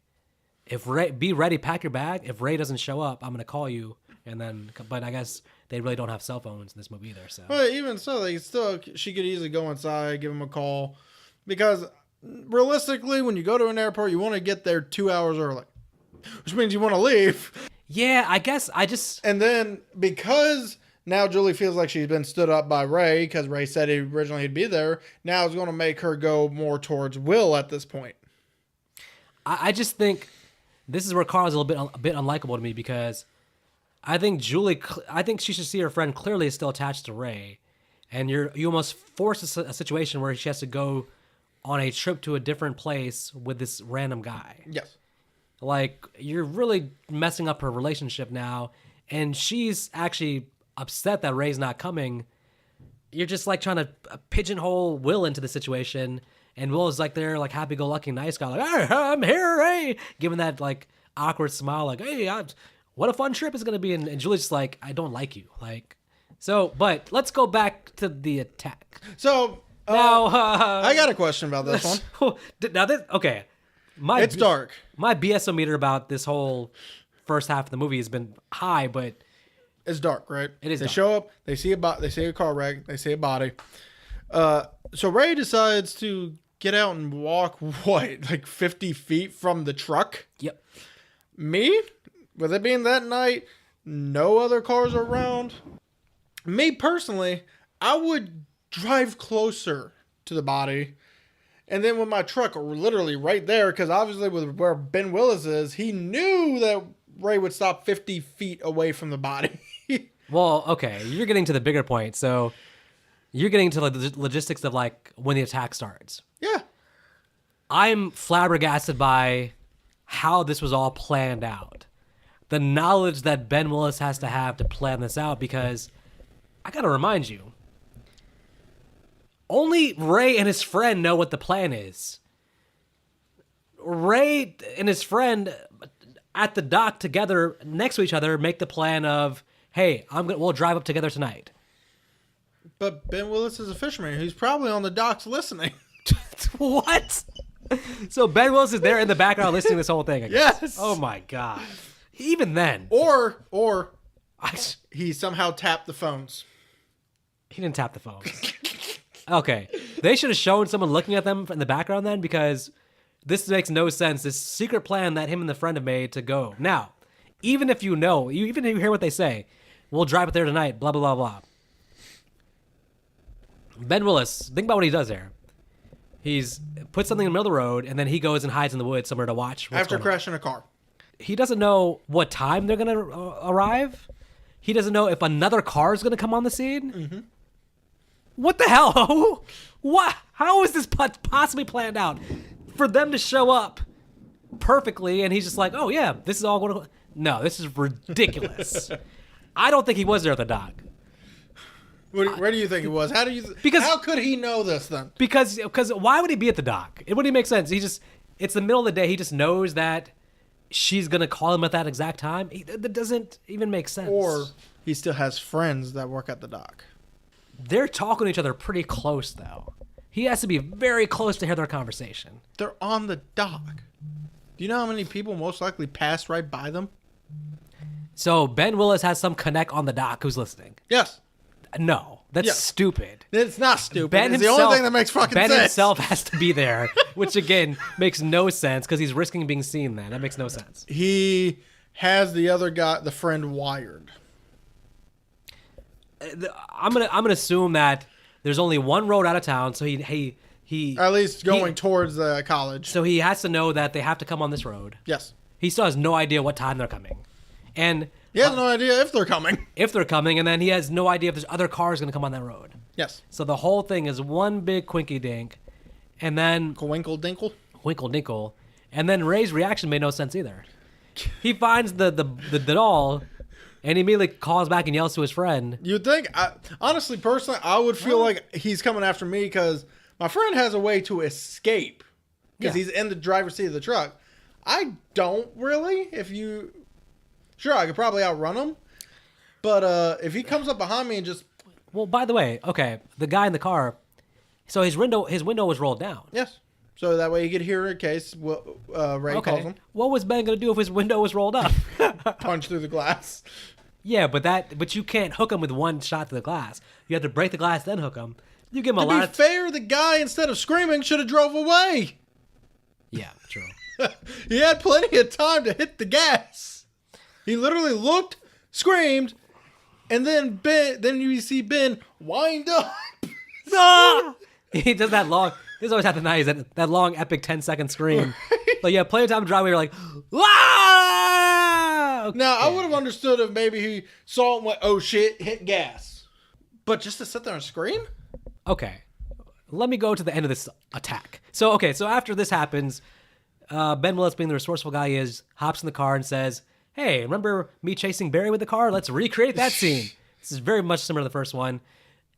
If Ray, be ready, pack your bag. If Ray doesn't show up, I'm going to call you. And then, but I guess they really don't have cell phones in this movie either. So, but even so, she could easily go inside, give him a call, because realistically, when you go to an airport, you want to get there 2 hours early, which means you want to leave. Yeah, I guess and then because now Julie feels like she's been stood up by Ray because Ray said originally he'd be there. Now it's going to make her go more towards Will at this point. I just think this is where Carla's a bit unlikable to me because I think she should see her friend clearly is still attached to Ray, and you almost force a situation where she has to go on a trip to a different place with this random guy. Yes. Like, you're really messing up her relationship now, and she's actually upset that Ray's not coming. You're just like trying to pigeonhole Will into the situation, and Will is like there, like happy-go-lucky nice guy, like, hey, I'm here, hey, giving that like awkward smile, like, hey, what a fun trip it's gonna be, and Julie's just like, I don't like you, like, so. But let's go back to the attack. So now, I got a question about this one. Now okay. It's dark. My BS-o-meter about this whole first half of the movie has been high, but it's dark, right? It is. They show up. They see a car wreck. They see a body. So Ray decides to get out and walk like 50 feet from the truck. Yep. Me, with it being that night, no other cars around. Me personally, I would drive closer to the body. And then with my truck literally right there, because obviously with where Ben Willis is, he knew that Ray would stop 50 feet away from the body. Well, okay, you're getting to the bigger point. So you're getting to the logistics of like when the attack starts. Yeah. I'm flabbergasted by how this was all planned out. The knowledge that Ben Willis has to have to plan this out, because I got to remind you, only Ray and his friend know what the plan is. Ray and his friend at the dock together next to each other make the plan of, hey, we'll drive up together tonight. But Ben Willis is a fisherman. He's probably on the docks listening. What? So Ben Willis is there in the background listening to this whole thing, I guess. Yes. Oh my God. Even then. Or I, he somehow tapped the phones. he didn't tap the phones. Okay. They should have shown someone looking at them in the background then, because this makes no sense. This secret plan that him and the friend have made to go. Now, even if you know, even if you hear what they say, we'll drive it there tonight, blah, blah, blah, blah. Ben Willis, think about what he does there. He's put something in the middle of the road, and then he goes and hides in the woods somewhere to watch what's After going on. crashing a car. He doesn't know what time they're going to arrive. He doesn't know if another car is going to come on the scene. Mm-hmm. What the hell? What? How is this possibly planned out? For them to show up perfectly, and he's just like, oh, yeah, this is all going to... No, this is ridiculous. I don't think he was there at the dock. Where do you think it was? How could he know this then? Because why would he be at the dock? It wouldn't make sense. It's the middle of the day. He just knows that she's going to call him at that exact time. That doesn't even make sense. Or he still has friends that work at the dock. They're talking to each other pretty close, though. He has to be very close to hear their conversation. They're on the dock. Do you know how many people most likely passed right by them? So Ben Willis has some connect on the dock who's listening. Yes. No, that's stupid. It's not stupid. Ben it's himself, the only thing that makes fucking Ben sense. himself has to be there, which again makes no sense because he's risking being seen then. That makes no sense. He has the other guy, the friend, wired. I'm gonna assume that there's only one road out of town, so he at least going towards the college. So he has to know that they have to come on this road. Yes. He still has no idea what time they're coming, and he has no idea if they're coming. If they're coming, and then he has no idea if there's other cars going to come on that road. Yes. So the whole thing is one big quinky dink, and then Winkle dinkle. Winkle dinkle, and then Ray's reaction made no sense either. He finds the doll, and he immediately calls back and yells to his friend. You'd think, honestly, personally, I would feel like he's coming after me because my friend has a way to escape because he's in the driver's seat of the truck. I don't really. Sure, I could probably outrun him, but if he comes up behind me and just... Well, by the way, okay, the guy in the car, so his window was rolled down. Yes. So that way he could hear in case Ray calls him. What was Ben going to do if his window was rolled up? Punch through the glass. Yeah, but you can't hook him with one shot to the glass. You have to break the glass, then hook him. You give him a lot of... To be fair, the guy, instead of screaming, should have drove away. Yeah, true. He had plenty of time to hit the gas. He literally looked, screamed, and then you see Ben wind up. He does that long. This always happens nice. That long, epic 10-second scream. Like, yeah, plenty of time to drive where you're like, ah! Okay. Now, I would have understood if maybe he saw it and went, oh shit, hit gas. But just to sit there and scream? Okay. Let me go to the end of this attack. So after this happens, Ben Willis, being the resourceful guy he is, hops in the car and says, hey, remember me chasing Barry with the car? Let's recreate that scene. This is very much similar to the first one.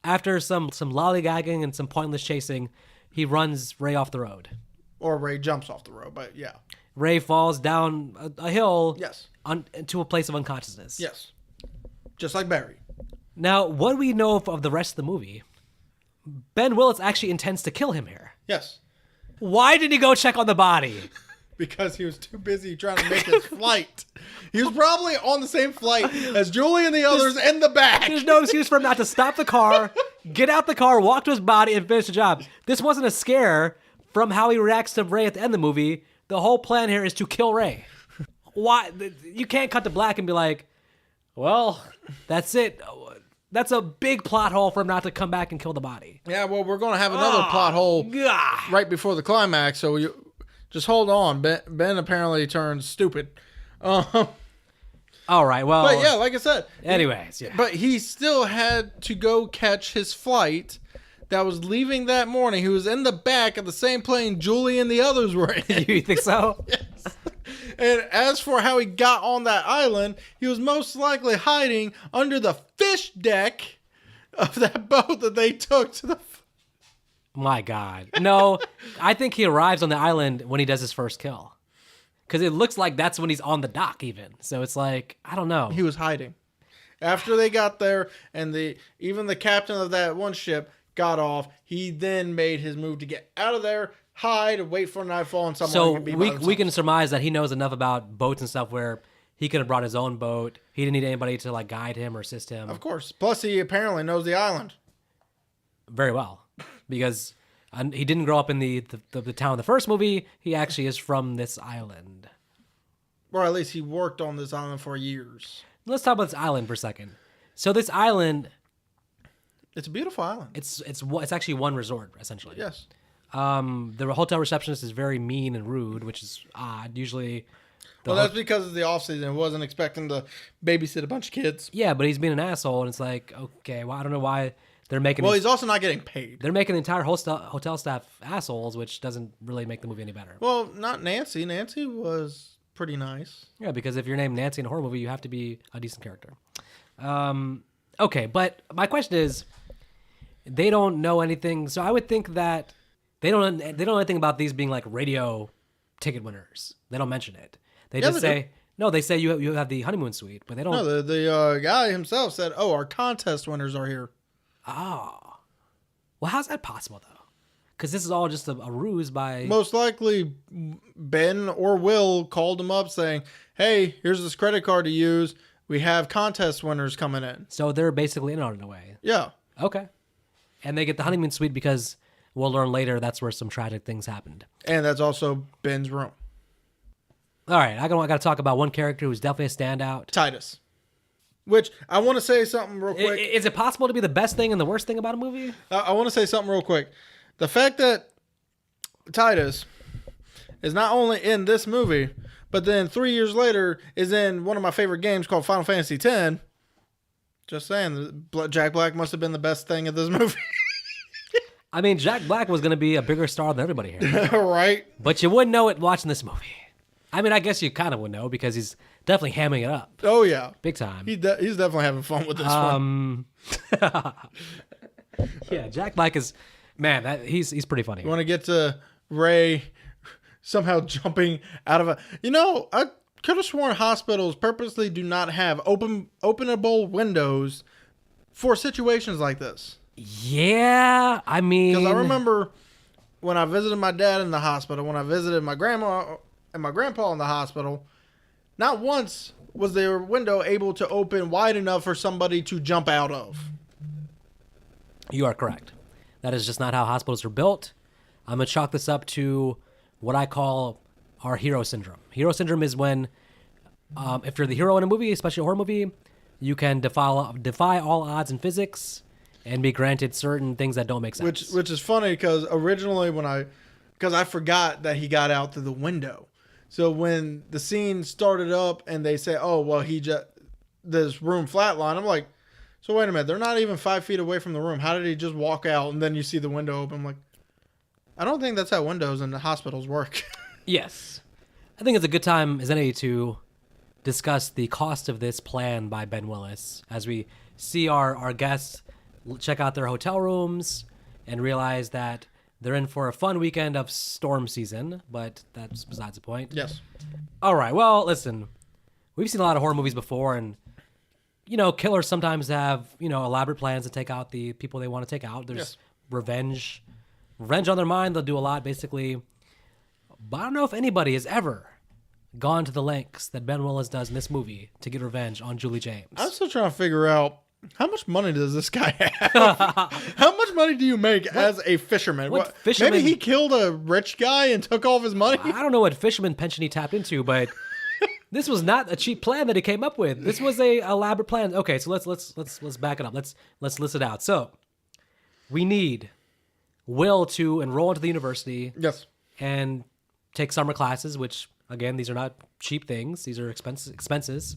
After some lollygagging and some pointless chasing, he runs Ray off the road. Or Ray jumps off the road, but yeah. Ray falls down a hill. Yes. To a place of unconsciousness. Yes. Just like Barry. Now, what do we know of the rest of the movie? Ben Willis actually intends to kill him here. Yes. Why didn't he go check on the body? Because he was too busy trying to make his flight. He was probably on the same flight as Julie and the others in the back. There's no excuse for him not to stop the car, get out the car, walk to his body, and finish the job. This wasn't a scare from how he reacts to Ray at the end of the movie. The whole plan here is to kill Ray. Why? You can't cut to black and be like, well, that's it. That's a big plot hole for him not to come back and kill the body. Yeah, well, we're going to have another plot hole right before the climax, so just hold on. Ben apparently turned stupid. All right, well... But yeah, like I said... Anyways, yeah. But he still had to go catch his flight that was leaving that morning. He was in the back of the same plane Julie and the others were in. You think so? Yes. And as for how he got on that island, he was most likely hiding under the fish deck of that boat that they took to the... My God. No, I think he arrives on the island when he does his first kill. Because it looks like that's when he's on the dock even. So it's like, I don't know. He was hiding. After they got there, and even the captain of that one ship got off, he then made his move to get out of there, hide, and wait for nightfall, and someone So can be by we themselves. can surmise that he knows enough about boats and stuff where he could have brought his own boat. He didn't need anybody to like guide him or assist him. Of course. Plus, he apparently knows the island. Very well, because he didn't grow up in the town in the first movie. He actually is from this island. Or at least he worked on this island for years. Let's talk about this island for a second. So this island, It's a beautiful island. it's actually one resort essentially. Yes. The hotel receptionist is very mean and rude, which is odd. Usually, Well, that's because it's the off season. Wasn't expecting to babysit a bunch of kids. yeah, but he's being an asshole, and it's like, okay, well, I don't know why they're making. Well, he's also not getting paid. they're making the entire hotel staff assholes, which doesn't really make the movie any better. Well, not Nancy. Nancy was pretty nice. Yeah, because if you're named Nancy in a horror movie, you have to be a decent character. Okay, but my question is, they don't know anything, so I would think that they don't know anything about these being like radio ticket winners. They don't mention it. They just they say no. They say you have the honeymoon suite, but they don't. No, the guy himself said, "Oh, our contest winners are here." Oh, well, how's that possible though? Because this is all just a ruse by. Most likely, Ben or Will called him up saying, "Hey, here's this credit card to use. We have contest winners coming in." So they're basically in on it in a way. Yeah. Okay, and they get the honeymoon suite because we'll learn later that's where some tragic things happened. And that's also Ben's room. All right, I got to talk about one character who's definitely a standout. Titus. Which I want to say something real quick. Is it possible to be the best thing and the worst thing about a movie? I want to say something real quick. The fact that Titus is not only in this movie, but then 3 years later is in one of my favorite games called Final Fantasy X. Just saying, Jack Black must have been the best thing of this movie. I mean, Jack Black was going to be a bigger star than everybody here. Right? But you wouldn't know it watching this movie. I mean, I guess you kind of would know because he's definitely hamming it up. Oh, yeah. Big time. He's definitely having fun with this one. Yeah, Jack Black is, man, he's pretty funny. You want to get to Ray somehow jumping out of a... I could have sworn hospitals purposely do not have openable windows for situations like this. Yeah, I mean... Because I remember when I visited my dad in the hospital, when I visited my grandma and my grandpa in the hospital, not once was their window able to open wide enough for somebody to jump out of. You are correct. That is just not how hospitals are built. I'm going to chalk this up to what I call our hero syndrome. Hero syndrome is when, if you're the hero in a movie, especially a horror movie, you can defy all odds in physics and be granted certain things that don't make sense. Which is funny because originally because I forgot that he got out through the window. So when the scene started up and they say, "Oh, well, this room flatlined," I'm like, so wait a minute, they're not even 5 feet away from the room. How did he just walk out and then you see the window open? I'm like, I don't think that's how windows in the hospitals work. Yes. I think it's a good time as any to discuss the cost of this plan by Ben Willis as we see our guests check out their hotel rooms and realize that they're in for a fun weekend of storm season, but that's besides the point. Yes. All right. Well, listen, we've seen a lot of horror movies before, and, killers sometimes have, elaborate plans to take out the people they want to take out. There's revenge on their mind. They'll do a lot, basically. But I don't know if anybody has ever gone to the lengths that Ben Willis does in this movie to get revenge on Julie James. I'm still trying to figure out, how much money does this guy have? How much money do you make as a fisherman? what fisherman- Maybe he killed a rich guy and took all of his money? I don't know what fisherman pension he tapped into, but this was not a cheap plan that he came up with. This was a elaborate plan. Okay, so let's back it up. Let's list it out. So we need Will to enroll into the university Yes. and take summer classes, which again, these are not cheap things. These are expenses.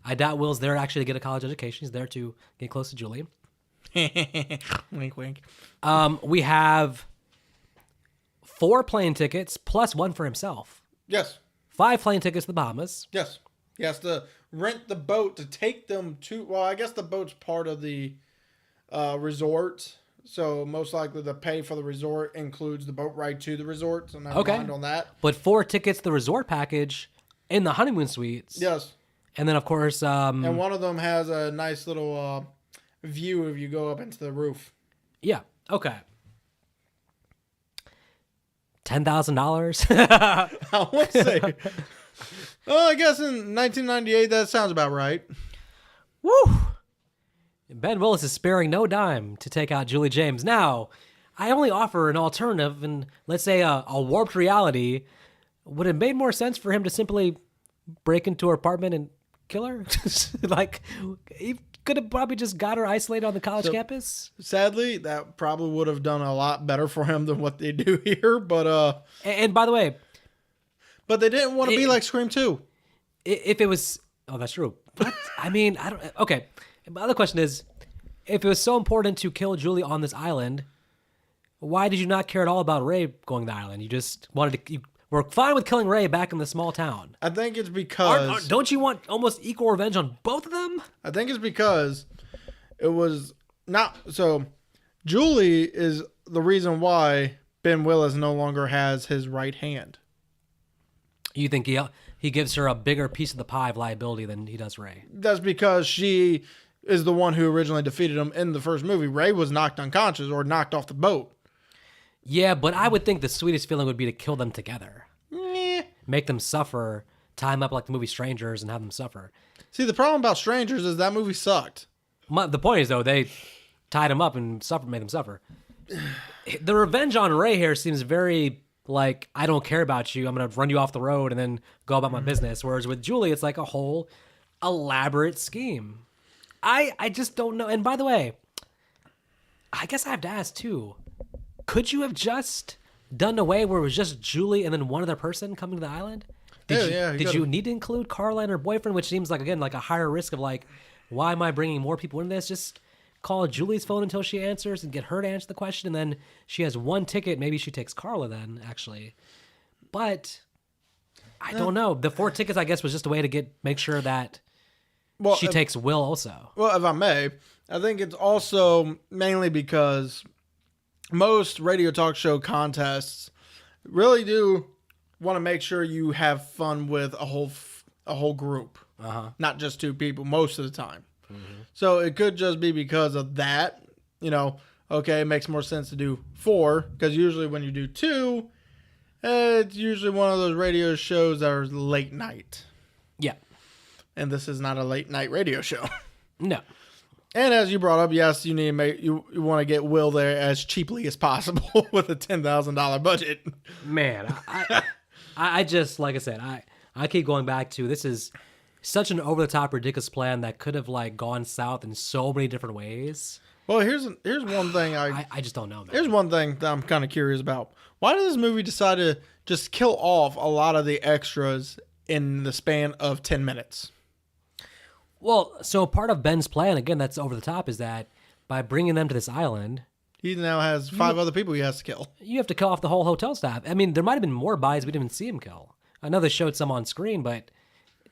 I doubt Will's there actually to get a college education. He's there to get close to Julie. Wink, wink. We have 4 plane tickets plus 1 for himself. Yes. 5 plane tickets to the Bahamas. Yes. He has to rent the boat to take them to... Well, I guess the boat's part of the resort. So most likely the pay for the resort includes the boat ride to the resort. So never mind on that. But 4 tickets to the resort package in the honeymoon suites. Yes. And then, of course, And one of them has a nice little view if you go up into the roof. yeah, okay. $10,000. I want to say, well, I guess in 1998, that sounds about right. Woo! Ben Willis is sparing no dime to take out Julie James. Now, I only offer an alternative, and let's say a warped reality. Would it made more sense for him to simply break into her apartment and kill her? Like, he could have probably just got her isolated on the college campus. Sadly, that probably would have done a lot better for him than what they do here. But And by the way, but they didn't want to be like Scream 2. if it was, oh, that's true. But, I mean, I don't. Okay, my other question is, if it was so important to kill Julie on this island, why did you not care at all about Ray going to the island? You just wanted to. You were fine with killing Ray back in the small town. I think it's because Don't you want almost equal revenge on both of them? I think it's because it was not so. Julie is the reason why Ben Willis no longer has his right hand. You think he gives her a bigger piece of the pie of liability than he does Ray? That's because she is the one who originally defeated him in the first movie. Ray was knocked unconscious or knocked off the boat. Yeah, but I would think the sweetest feeling would be to kill them together. Make them suffer, tie them up like the movie Strangers and have them suffer. See, the problem about Strangers is that movie sucked. The point is, though, they tied him up and made them suffer. The revenge on Ray here seems very like, I don't care about you. I'm going to run you off the road and then go about my business. Whereas with Julie, it's like a whole elaborate scheme. I just don't know. And by the way, I guess I have to ask, too. Could you have just done away where it was just Julie and then one other person coming to the island? Did you need to include Carla and her boyfriend, which seems like, again, like a higher risk of like, why am I bringing more people into this? Just call Julie's phone until she answers and get her to answer the question. And then she has one ticket. Maybe she takes Carla then, actually. But I don't know. The 4 tickets, I guess, was just a way to make sure that she takes Will also. Well, if I may, I think it's also mainly because most radio talk show contests really do want to make sure you have fun with a whole group, not just 2 people most of the time. So it could just be because of that. Okay, it makes more sense to do 4 because usually when you do 2, it's usually one of those radio shows that are late night. Yeah, and this is not a late night radio show. No. And as you brought up, yes, you need you want to get Will there as cheaply as possible with a $10,000 budget. Man, I just, like I said, I keep going back to, this is such an over the top ridiculous plan that could have like gone south in so many different ways. Well, here's one thing I just don't know, man. Here's one thing that I'm kind of curious about. Why did this movie decide to just kill off a lot of the extras in the span of 10 minutes? Well, so part of Ben's plan, again, that's over the top, is that by bringing them to this island, he now has 5 other people he has to kill. You have to kill off the whole hotel staff. I mean, there might have been more bodies we didn't even see him kill. I know they showed some on screen, but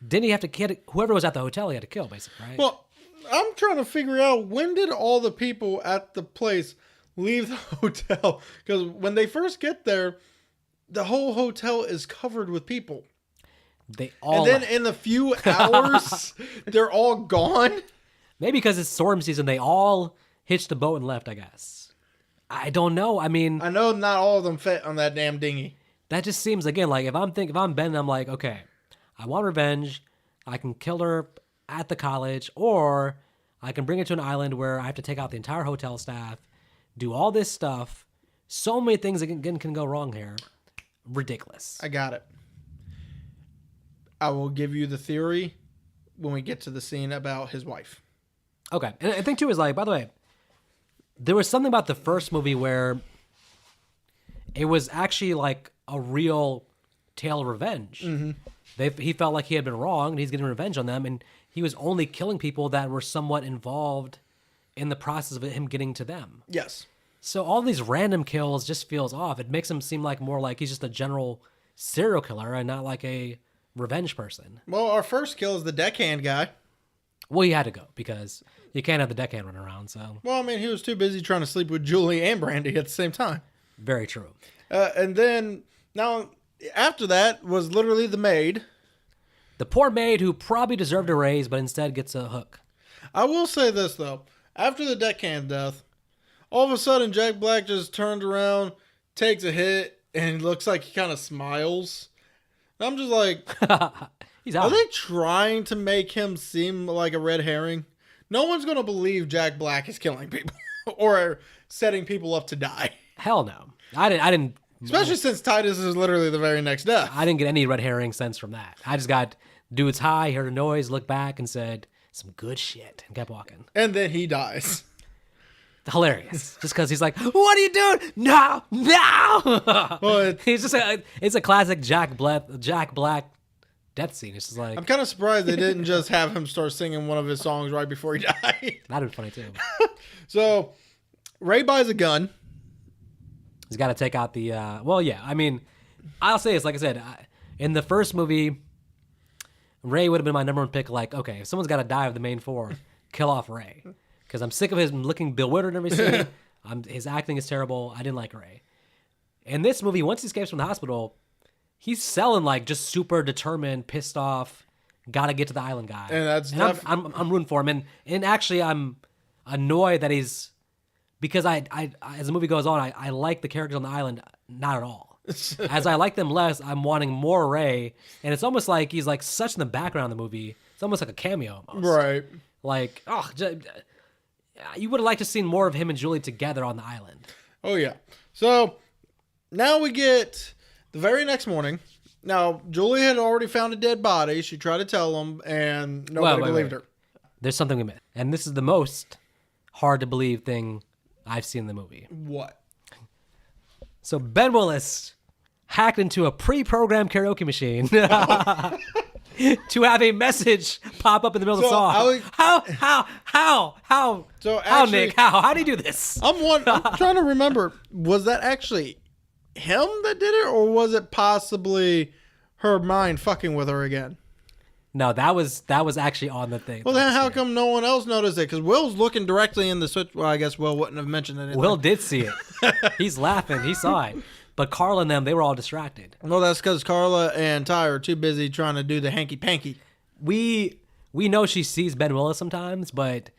didn't he have to kill whoever was at the hotel? He had to kill, basically, right? Well, I'm trying to figure out, when did all the people at the place leave the hotel? Because when they first get there, the whole hotel is covered with people. And then in a few hours, they're all gone. Maybe because it's storm season, they all hitched the boat and left, I guess. I don't know. I mean, I know not all of them fit on that damn dinghy. That just seems, again, like if I'm Ben, I'm like, okay, I want revenge. I can kill her at the college, or I can bring her to an island where I have to take out the entire hotel staff, do all this stuff. So many things again can go wrong here. Ridiculous. I got it. I will give you the theory when we get to the scene about his wife. Okay. And I think, too, is like, by the way, there was something about the first movie where it was actually like a real tale of revenge. Mm-hmm. He felt like he had been wrong, and he's getting revenge on them, and he was only killing people that were somewhat involved in the process of him getting to them. Yes. So all these random kills just feels off. It makes him seem like more like he's just a general serial killer and not like a revenge person. Well, our first kill is the deckhand guy. Well, he had to go because you can't have the deckhand running around. So. Well, I mean, he was too busy trying to sleep with Julie and Brandy at the same time. Very true. And then now after that was literally the maid. The poor maid who probably deserved a raise, but instead gets a hook. I will say this, though. After the deckhand death, all of a sudden Jack Black just turns around, takes a hit, and looks like he kind of smiles. And I'm just like, He's out. are they trying to make him seem like a red herring? No one's going to believe Jack Black is killing people or setting people up to die. Hell no. I didn't. Especially since Titus is literally the very next death. I didn't get any red herring sense from that. I just got dude's high, heard a noise, looked back, and said some good shit, and kept walking. And then he dies. Hilarious. Just because he's like, "What are you doing? No, no." Well, He's just it's a classic Jack Black death scene. It's just like I'm kind of surprised they didn't just have him start singing one of his songs right before he died. that'd be funny too. So Ray buys a gun. He's got to take out the. Well, yeah. I mean, I'll say this. Like I said, in the first movie, Ray would have been my number one pick. Like, okay, if someone's got to die of the main four, kill off Ray, because I'm sick of him looking bewildered in every scene. His acting is terrible. I didn't like Ray. In this movie, once he escapes from the hospital, he's selling like just super determined, pissed off, got to get to the island guy. And I'm rooting for him. And actually, I'm annoyed that he's. Because I as the movie goes on, I like the characters on the island not at all. As I like them less, I'm wanting more Ray, and it's almost like he's like such in the background of the movie. It's almost like a cameo, almost. Right. Like, you would have liked to seen more of him and Julie together on the island. Oh, yeah. So now we get the very next morning. Now, Julie had already found a dead body. She tried to tell him, and nobody believed her. There's something we missed. And this is the most hard to believe thing I've seen in the movie. What? So Ben Willis hacked into a pre-programmed karaoke machine to have a message pop up in the middle of the song. How? So how, actually, Nick? How do you do this? I'm trying to remember. Was that actually him that did it, or was it possibly her mind fucking with her again? No, that was actually on the thing. Well, then how come no one else noticed it? Because Will's looking directly in the switch. Well, I guess Will wouldn't have mentioned it. Will did see it. He's laughing. He saw it. But Carla and them, they were all distracted. Well, that's because Carla and Ty are too busy trying to do the hanky-panky. We know she sees Ben Willis sometimes, but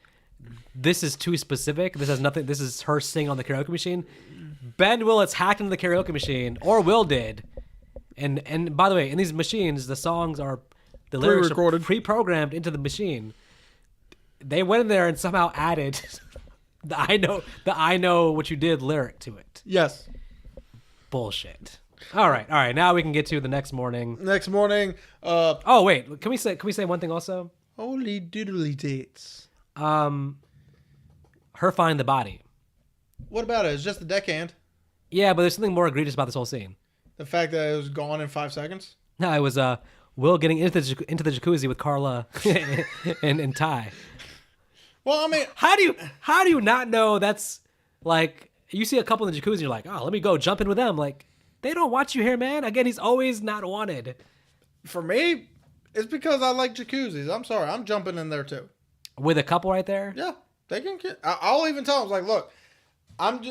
this is too specific. This has nothing. This is her singing on the karaoke machine. Ben Willis hacked into the karaoke machine, or Will did. And by the way, in these machines, the songs are... The lyrics are pre-programmed into the machine. They went in there and somehow added the I know what you did lyric to it. Yes. Bullshit. All right. Now we can get to the next morning. Next morning. Oh wait, can we say one thing also? Holy doodly dates. Her finding the body. What about it? It's just the deckhand. Yeah, but there's something more egregious about this whole scene. The fact that it was gone in 5 seconds. No, it was Will getting into the jacuzzi with Carla and Ty. Well, I mean, how do you not know that's like you see a couple in the jacuzzi, you're like, oh, let me go jump in with them. Like, they don't want you here, man. Again, he's always not wanted. For me, it's because I like jacuzzis. I'm sorry, I'm jumping in there too. With a couple right there. Yeah, they can. I'll even tell them like, look, I'm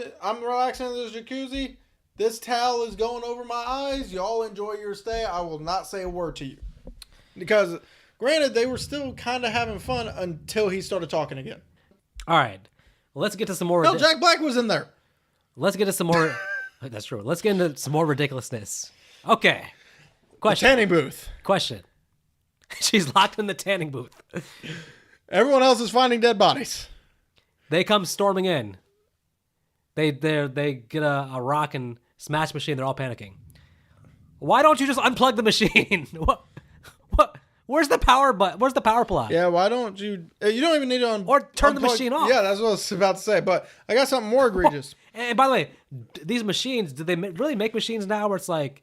relaxing in this jacuzzi. This towel is going over my eyes. Y'all enjoy your stay. I will not say a word to you. Because, granted, they were still kind of having fun until he started talking again. All right. Well, let's get to some more... No, Jack Black was in there. Let's get to some more... That's true. Let's get into some more ridiculousness. Okay. Question. The tanning booth. Question. She's locked in the tanning booth. Everyone else is finding dead bodies. They come storming in. They get a rock and smash the machine. They're all panicking. Why don't you just unplug the machine? What? Where's the power? Where's the power plug? Yeah, why don't you? You don't even need to or turn the machine off. Yeah, that's what I was about to say. But I got something more egregious. And by the way, these machines, do they really make machines now where it's like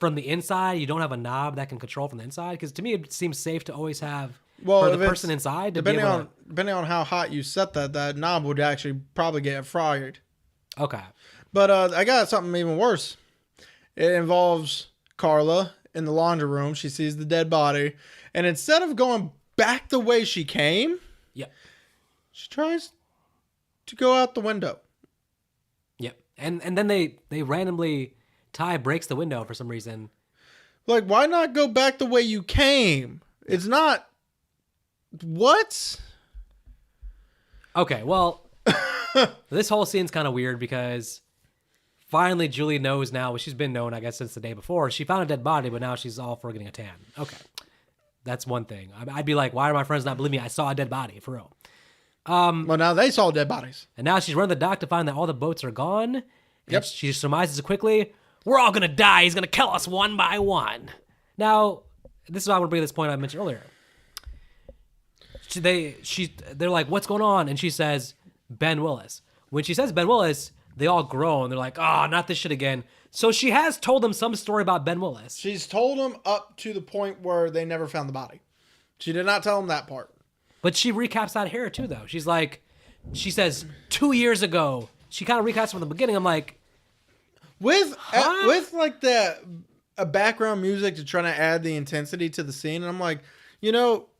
from the inside you don't have a knob that can control from the inside? Because to me it seems safe to always have for the person inside. Depending on how hot you set that knob would actually probably get fried. Okay. But I got something even worse. It involves Carla in the laundry room. She sees the dead body. And instead of going back the way she came, she tries to go out the window. Yep. And then they randomly, Ty breaks the window for some reason. Like, why not go back the way you came? It's not. What? Okay, well, this whole scene's kind of weird because finally Julie knows now. Well, she's been known, I guess, since the day before. She found a dead body, but now she's all for getting a tan. Okay, that's one thing. I'd be like, why are my friends not believing me? I saw a dead body, for real. Well, now they saw dead bodies. And now she's running the dock to find that all the boats are gone. And Yep. she surmises quickly, we're all going to die. He's going to kill us one by one. Now, this is why I want to bring this point I mentioned earlier. They're like, what's going on? And she says, Ben Willis. When she says Ben Willis, they all groan. They're like, oh, not this shit again. So she has told them some story about Ben Willis. She's told them up to the point where they never found the body. She did not tell them that part. But she recaps that here too, though. She says 2 years ago. She kind of recaps from the beginning. I'm like, with like a background music to try to add the intensity to the scene. And I'm like,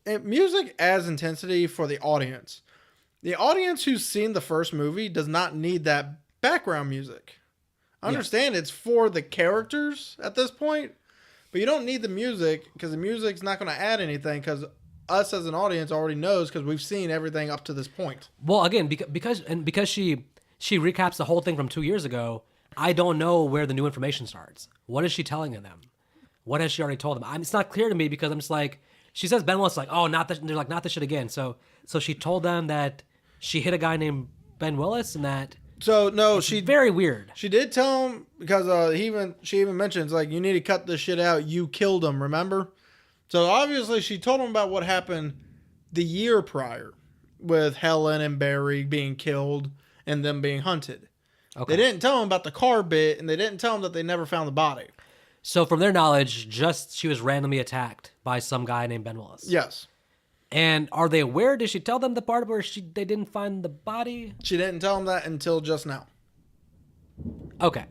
music adds intensity for the audience. The audience who's seen the first movie does not need that background music. I understand it's for the characters at this point, but you don't need the music because the music's not going to add anything because us as an audience already knows because we've seen everything up to this point. Well, again, because she recaps the whole thing from 2 years ago, I don't know where the new information starts. What is she telling them? What has she already told them? It's not clear to me because I'm just like, she says Ben Willis, like, oh, not this. They're like, not this shit again. So she told them that she hit a guy named Ben Willis and that. So no, she very weird. She did tell him because she even mentions like, you need to cut this shit out. You killed him, remember? So obviously she told him about what happened the year prior with Helen and Barry being killed and them being hunted. Okay. They didn't tell him about the car bit, and they didn't tell him that they never found the body. So from their knowledge, just she was randomly attacked by some guy named Ben Willis. Yes. And are they aware? Did she tell them the part where they didn't find the body? She didn't tell them that until just now. Okay.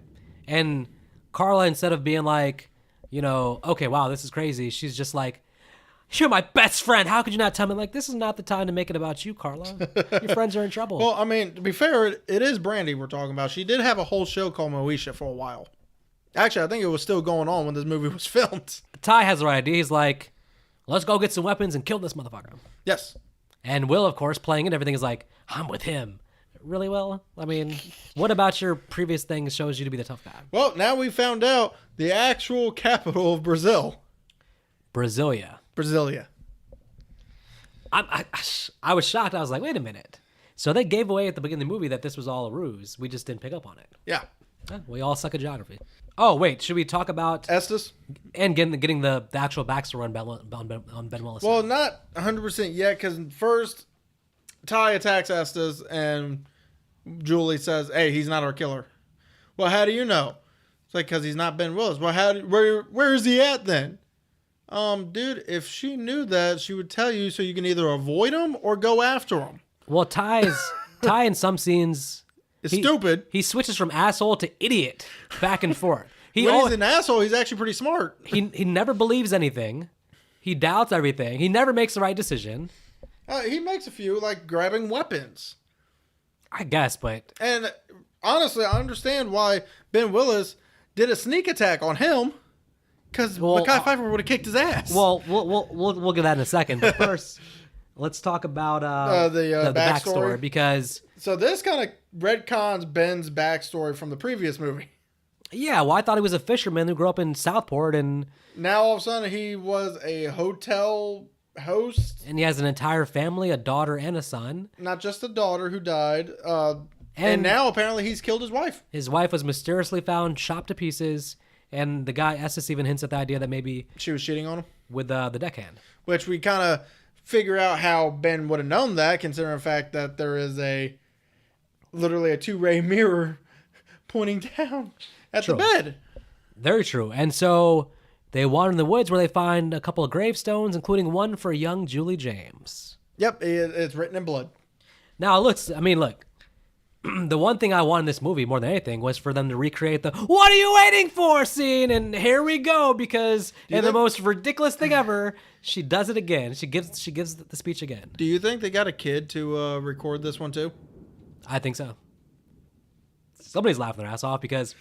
And Carla, instead of being like, okay, wow, this is crazy, she's just like, you're my best friend. How could you not tell me? Like, this is not the time to make it about you, Carla. Your friends are in trouble. Well, I mean, to be fair, it is Brandy we're talking about. She did have a whole show called Moesha for a while. Actually, I think it was still going on when this movie was filmed. Ty has the right idea. He's like, let's go get some weapons and kill this motherfucker. Yes. And Will, of course, playing it, everything is like, I'm with him. Really, Will? I mean, what about your previous thing shows you to be the tough guy? Well, now we found out the actual capital of Brazil. Brasilia. I was shocked. I was like, wait a minute. So they gave away at the beginning of the movie that this was all a ruse. We just didn't pick up on it. Yeah. We all suck at geography. Oh, wait. Should we talk about Estes? And getting the actual backstory on Ben Willis? Well, not 100% yet, because first, Ty attacks Estes, and Julie says, hey, he's not our killer. Well, how do you know? It's like, because he's not Ben Willis. Well, where is he at then? Dude, if she knew that, she would tell you so you can either avoid him or go after him. Well, Ty in some scenes is stupid. He switches from asshole to idiot back and forth. When he's an asshole, he's actually pretty smart. He never believes anything. He doubts everything. He never makes the right decision. He makes a few, like grabbing weapons. I guess, but... And honestly, I understand why Ben Willis did a sneak attack on him. Because Mekhi Phifer would have kicked his ass. Well, we'll get that in a second. But first, let's talk about the backstory because... So this kind of retcons Ben's backstory from the previous movie. Yeah, well, I thought he was a fisherman who grew up in Southport and... Now all of a sudden he was a hotel host. And he has an entire family, a daughter and a son. Not just a daughter who died. And now apparently he's killed his wife. His wife was mysteriously found, chopped to pieces... And the guy, Estes, even hints at the idea that maybe... She was cheating on him? With the deckhand. Which we kind of figure out how Ben would have known that, considering the fact that there is literally a two-ray mirror pointing down at the bed. Very true. And so they wander in the woods where they find a couple of gravestones, including one for young Julie James. Yep, it's written in blood. Now, look... The one thing I wanted in this movie more than anything was for them to recreate the "What are you waiting for?" scene, and here we go because in the most ridiculous thing ever, she does it again. She gives the speech again. Do you think they got a kid to record this one too? I think so. Somebody's laughing their ass off because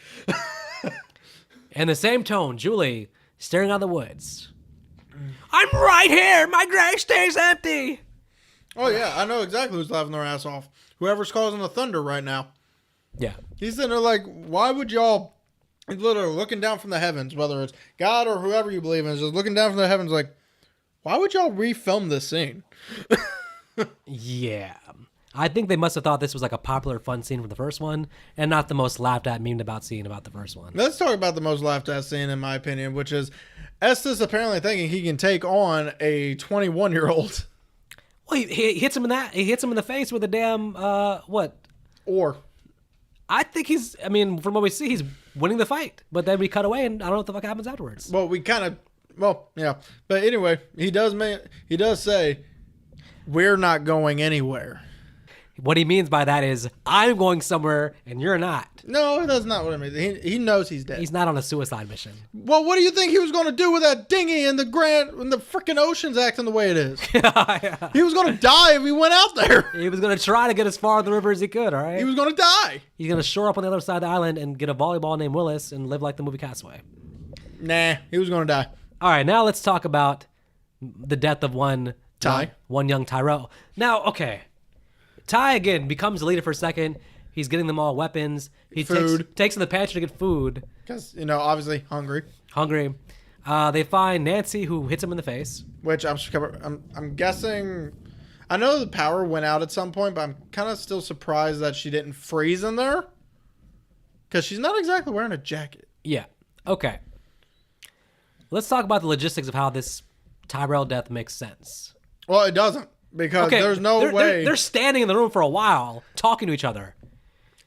in the same tone, Julie staring out the woods. I'm right here. My grave stays empty. Oh, yeah. I know exactly who's laughing their ass off. Whoever's causing the thunder right now. Yeah. He's sitting there like, why would y'all... He's literally looking down from the heavens, whether it's God or whoever you believe in, is just looking down from the heavens like, why would y'all refilm this scene? Yeah. I think they must have thought this was like a popular, fun scene from the first one and not the most laughed at, memed about scene about the first one. Let's talk about the most laughed at scene, in my opinion, which is Estes apparently thinking he can take on a 21-year-old. Well, he hits him in that. He hits him in the face with a damn, what? Or. I think from what we see, he's winning the fight. But then we cut away and I don't know what the fuck happens afterwards. Well, yeah. But anyway, he does say, we're not going anywhere. What he means by that is, I'm going somewhere and you're not. No, that's not what it means. He knows he's dead. He's not on a suicide mission. Well, what do you think he was going to do with that dinghy in the freaking ocean's acting the way it is? Yeah. He was going to die if he went out there. He was going to try to get as far up the river as he could, all right? He was going to die. He's going to shore up on the other side of the island and get a volleyball named Willis and live like the movie Castaway. Nah, he was going to die. All right, now let's talk about the death of one young Tyrell. Now, okay. Ty, again, becomes the leader for a second. He's getting them all weapons. He takes in the pantry to get food. Because, obviously hungry. They find Nancy, who hits him in the face. Which I'm guessing... I know the power went out at some point, but I'm kind of still surprised that she didn't freeze in there. Because she's not exactly wearing a jacket. Yeah. Okay. Let's talk about the logistics of how this Tyrell death makes sense. Well, it doesn't. Because there's no way. They're standing in the room for a while, talking to each other.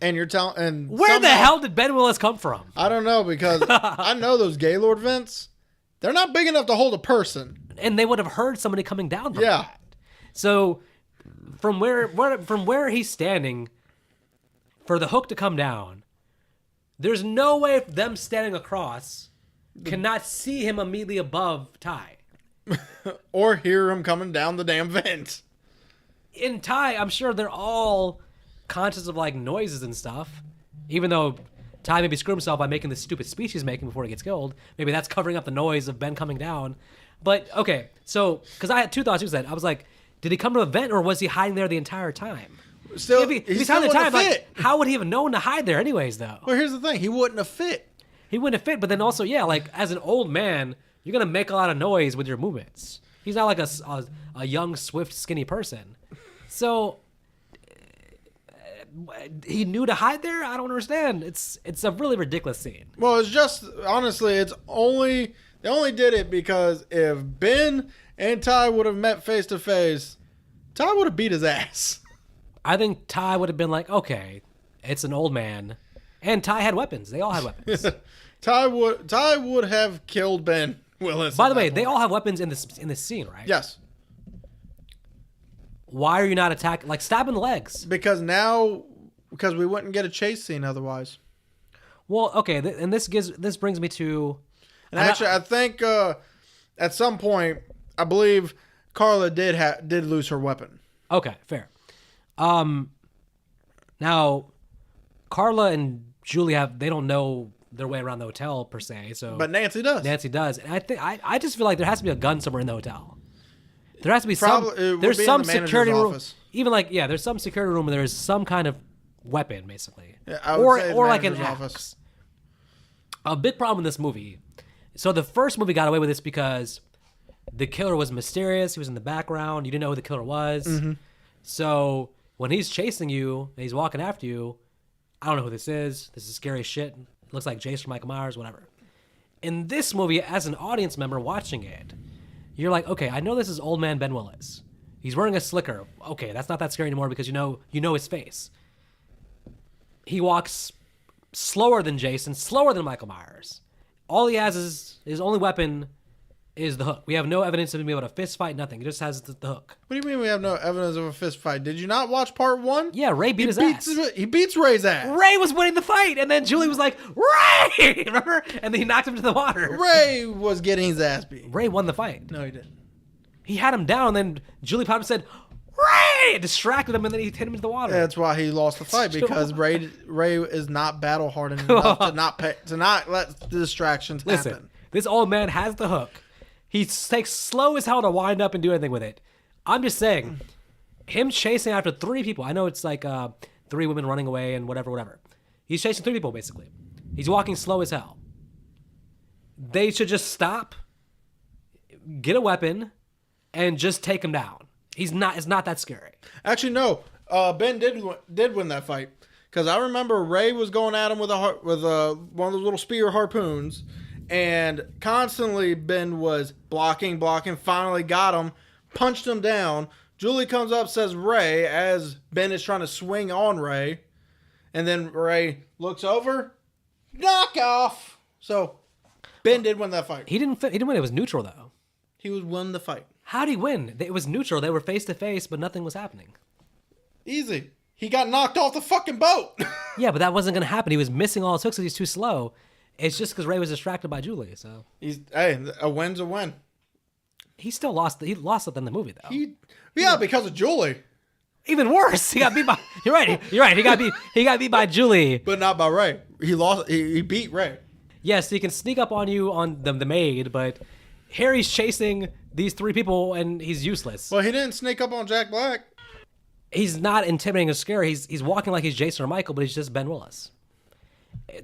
And you're telling... Where the hell did Ben Willis come from? I don't know, because I know those Gaylord vents, they're not big enough to hold a person. And they would have heard somebody coming down from that. So from where he's standing, for the hook to come down, there's no way them standing across cannot see him immediately above Ty. Or hear him coming down the damn vent. In Ty, I'm sure they're all conscious of like noises and stuff. Even though Ty maybe screwed himself by making the stupid speech he's making before he gets killed. Maybe that's covering up the noise of Ben coming down. But okay, so because I had two thoughts. You said, I was like, did he come to a vent or was he hiding there the entire time? Still, if he's hiding the entire time, like, how would he have known to hide there anyways? Though. Well, here's the thing: he wouldn't have fit. He wouldn't have fit. But then also, yeah, like as an old man, you're gonna make a lot of noise with your movements. He's not like a young, swift, skinny person. So he knew to hide there? I don't understand. It's a really ridiculous scene. Well, it's just honestly, they only did it because if Ben and Ty would have met face to face, Ty would have beat his ass. I think Ty would have been like, okay, it's an old man, and Ty had weapons. They all had weapons. Ty would have killed Ben Willis. By the way, they all have weapons in this scene, right? Yes. Why are you not attacking? Like, stab in the legs. Because we wouldn't get a chase scene otherwise. Well, okay, and this brings me to... And actually, I think at some point, I believe Carla did lose her weapon. Okay, fair. Now, Carla and Julie they don't know their way around the hotel per se. So, but Nancy does. Nancy does, and I just feel like there has to be a gun somewhere in the hotel. There has to be there's some security room. Even like there's some security room where there's some kind of weapon basically, yeah, or like an axe. A big problem in this movie. So the first movie got away with this because the killer was mysterious. He was in the background. You didn't know who the killer was. Mm-hmm. So when he's chasing you and he's walking after you, I don't know who this is. This is scary as shit. Looks like Jason, Michael Myers, whatever. In this movie, as an audience member watching it, you're like, okay, I know this is old man Ben Willis. He's wearing a slicker. Okay, that's not that scary anymore because you know his face. He walks slower than Jason, slower than Michael Myers. All he has is his only weapon is the hook. We have no evidence of him being able to fist fight, nothing. He just has the hook. What do you mean we have no evidence of a fist fight? Did you not watch part 1? Yeah, Ray beat his ass. He beats Ray's ass. Ray was winning the fight, and then Julie was like, Ray! Remember? And then he knocked him to the water. Ray was getting his ass beat. Ray won the fight. No, he didn't. He had him down, and then Julie popped and said, Ray! Distracted him, and then he hit him into the water. That's why he lost the fight, because Ray is not battle hardened enough to not let the distractions happen. Listen, This old man has the hook. He takes slow as hell to wind up and do anything with it. I'm just saying, him chasing after 3 people. I know it's like 3 women running away and whatever. He's chasing 3 people, basically. He's walking slow as hell. They should just stop, get a weapon, and just take him down. It's not that scary. Actually, no. Ben did win that fight. Because I remember Ray was going at him with one of those little spear harpoons. And constantly Ben was blocking, finally got him, punched him down. Julie comes up, says Ray, as Ben is trying to swing on Ray. And then Ray looks over, knock off. So Ben did win that fight. He didn't win. It was neutral, though. He won the fight. How'd he win? It was neutral. They were face to face, but nothing was happening. Easy. He got knocked off the fucking boat. Yeah, but that wasn't going to happen. He was missing all his hooks because he's too slow. It's just because Ray was distracted by Julie. So a win's a win. He still lost. He lost it in the movie, though. Because of Julie. Even worse, he got beat by. You're right. He got beat by Julie, but not by Ray. He lost. He beat Ray. Yes, he can sneak up on you on the maid, but Harry's chasing these 3 people and he's useless. Well, he didn't sneak up on Jack Black. He's not intimidating or scary. He's walking like he's Jason or Michael, but he's just Ben Willis.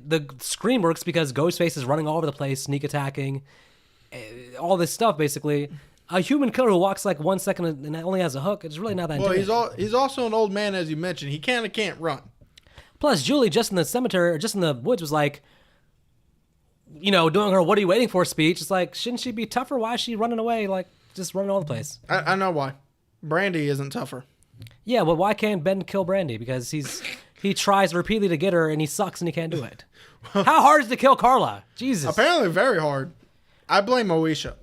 The scream works because Ghostface is running all over the place, sneak attacking, all this stuff, basically. A human killer who walks like 1 second and only has a hook, it's really not that intimidating. Well, he's also an old man, as you mentioned. He kind of can't run. Plus, Julie, just in the cemetery, or just in the woods, was like, doing her "what are you waiting for" speech. It's like, shouldn't she be tougher? Why is she running away, like, just running all the place? I know why. Brandy isn't tougher. Yeah, well, why can't Ben kill Brandy? Because he tries repeatedly to get her, and he sucks, and he can't do it. How hard is it to kill Carla? Jesus. Apparently very hard. I blame Moesha.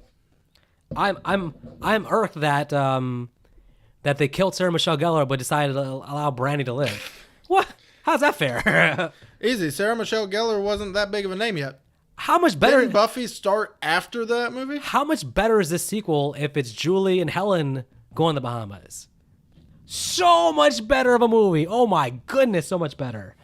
I'm irked that that they killed Sarah Michelle Gellar but decided to allow Brandy to live. What? How's that fair? Easy. Sarah Michelle Gellar wasn't that big of a name yet. How much better? Didn't Buffy start after that movie? How much better is this sequel if it's Julie and Helen going to the Bahamas? So much better of a movie. Oh my goodness, so much better.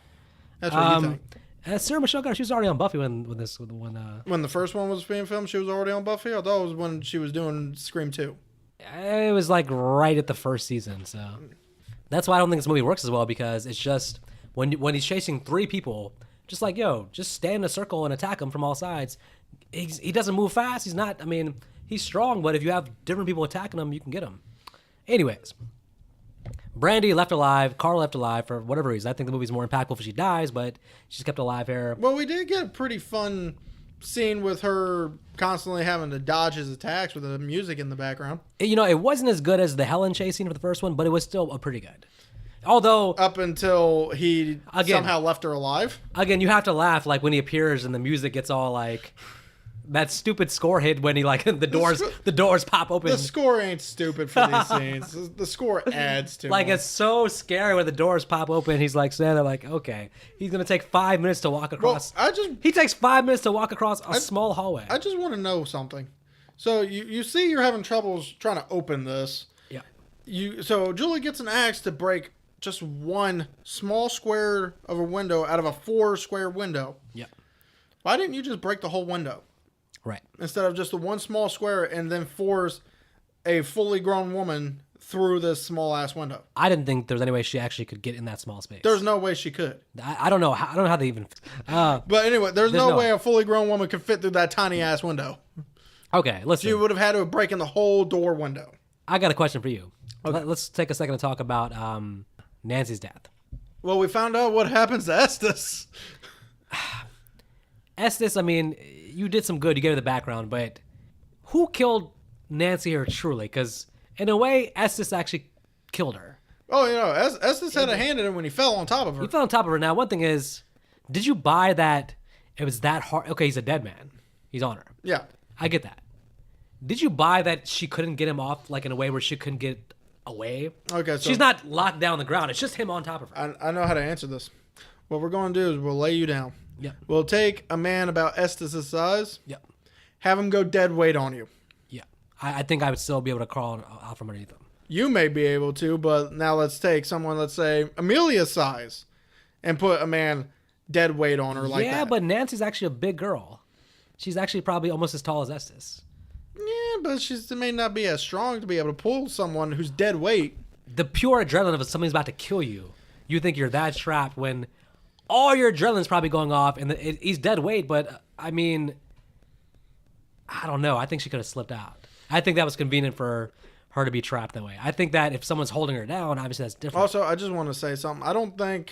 That's what you think. Sarah Michelle Gellar, she was already on Buffy when the first one was being filmed, she was already on Buffy. I thought it was when she was doing Scream 2. It was like right at the first season, so that's why I don't think this movie works as well, because it's just when he's chasing 3 people, just like, just stand in a circle and attack them from all sides. He doesn't move fast. He's not. I mean, he's strong, but if you have different people attacking him, you can get him. Anyways. Brandy left alive, Carl left alive for whatever reason. I think the movie's more impactful if she dies, but she's kept alive here. Well, we did get a pretty fun scene with her constantly having to dodge his attacks with the music in the background. It wasn't as good as the Helen chase scene for the first one, but it was still pretty good. Although... Up until he somehow left her alive. Again, you have to laugh like when he appears and the music gets all like... That stupid score hit when he the doors pop open. The score ain't stupid for these scenes. The score adds to it. It's so scary when the doors pop open. He's like standing there like, okay, he's gonna take 5 minutes to walk across. He takes 5 minutes to walk across a small hallway. I just want to know something. So you see you're having troubles trying to open this. Yeah. So Julie gets an axe to break just one small square of a window out of a 4 square window. Yeah. Why didn't you just break the whole window? Right. Instead of just the one small square and then force a fully grown woman through this small ass window. I didn't think there was any way she actually could get in that small space. There's no way she could. I don't know. I don't know how they even. But anyway, there's no way a fully grown woman could fit through that tiny ass window. Okay, listen. She would have had to break in the whole door window. I got a question for you. Okay. Let's take a second to talk about Nancy's death. Well, we found out what happens to Estes. Estes, I mean, you did some good. You gave her the background, but who killed Nancy here truly? Because in a way, Estes actually killed her. Oh, Estes had a hand in it when he fell on top of her. He fell on top of her. Now, one thing is, did you buy that it was that hard? Okay, he's a dead man. He's on her. Yeah. I get that. Did you buy that she couldn't get him off, like in a way where she couldn't get away? Okay, so she's not locked down on the ground. It's just him on top of her. I know how to answer this. What we're going to do is we'll lay you down. Yeah. We'll take a man about Estes' size. Yeah. Have him go dead weight on you. Yeah. I think I would still be able to crawl out from underneath him. You may be able to, but now let's take someone, let's say, Amelia's size, and put a man dead weight on her like that. Yeah, but Nancy's actually a big girl. She's actually probably almost as tall as Estes. Yeah, but she may not be as strong to be able to pull someone who's dead weight. The pure adrenaline of something's about to kill you. You think you're that trapped when all your adrenaline's probably going off, and he's dead weight. But I mean, I don't know. I think she could have slipped out. I think that was convenient for her to be trapped that way. I think that if someone's holding her down, obviously that's different. Also, I just want to say something. I don't think,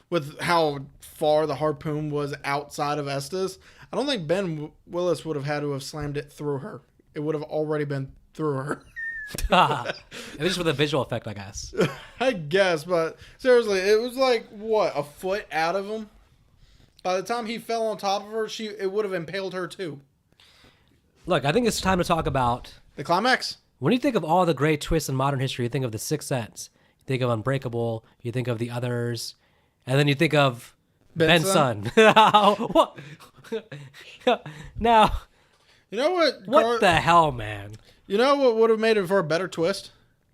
with how far the harpoon was outside of Estes, I don't think Ben Willis would have had to have slammed it through her. It would have already been through her. At least with a visual effect, I guess. I guess, but seriously, it was like, what, a foot out of him? By the time he fell on top of her, it would have impaled her too. Look, I think it's time to talk about the climax. When you think of all the great twists in modern history, you think of The Sixth Sense, you think of Unbreakable, you think of The Others, and then you think of Ben's son. What? Now, you know what? What the hell, man? You know what would have made it for a better twist?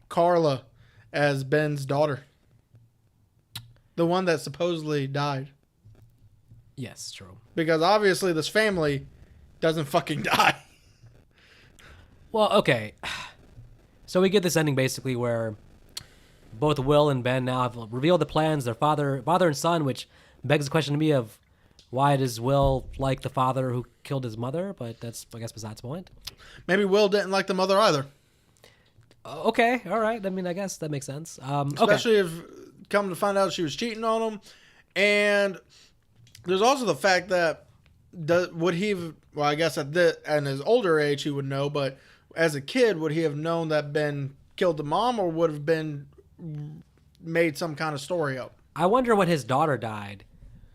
Carla as Ben's daughter. The one that supposedly died. Yes, true. Because obviously this family doesn't fucking die. Well, okay. So we get this ending basically where both Will and Ben now have revealed the plans, their father and son, which begs the question to me of why does Will like the father who killed his mother? But that's, I guess, besides the point. Maybe Will didn't like the mother either. Okay, all right. I mean, I guess that makes sense. Especially if come to find out she was cheating on him. And there's also the fact that would he have, well, I guess at his older age he would know, but as a kid, would he have known that Ben killed the mom, or would have been made some kind of story up? I wonder when his daughter died,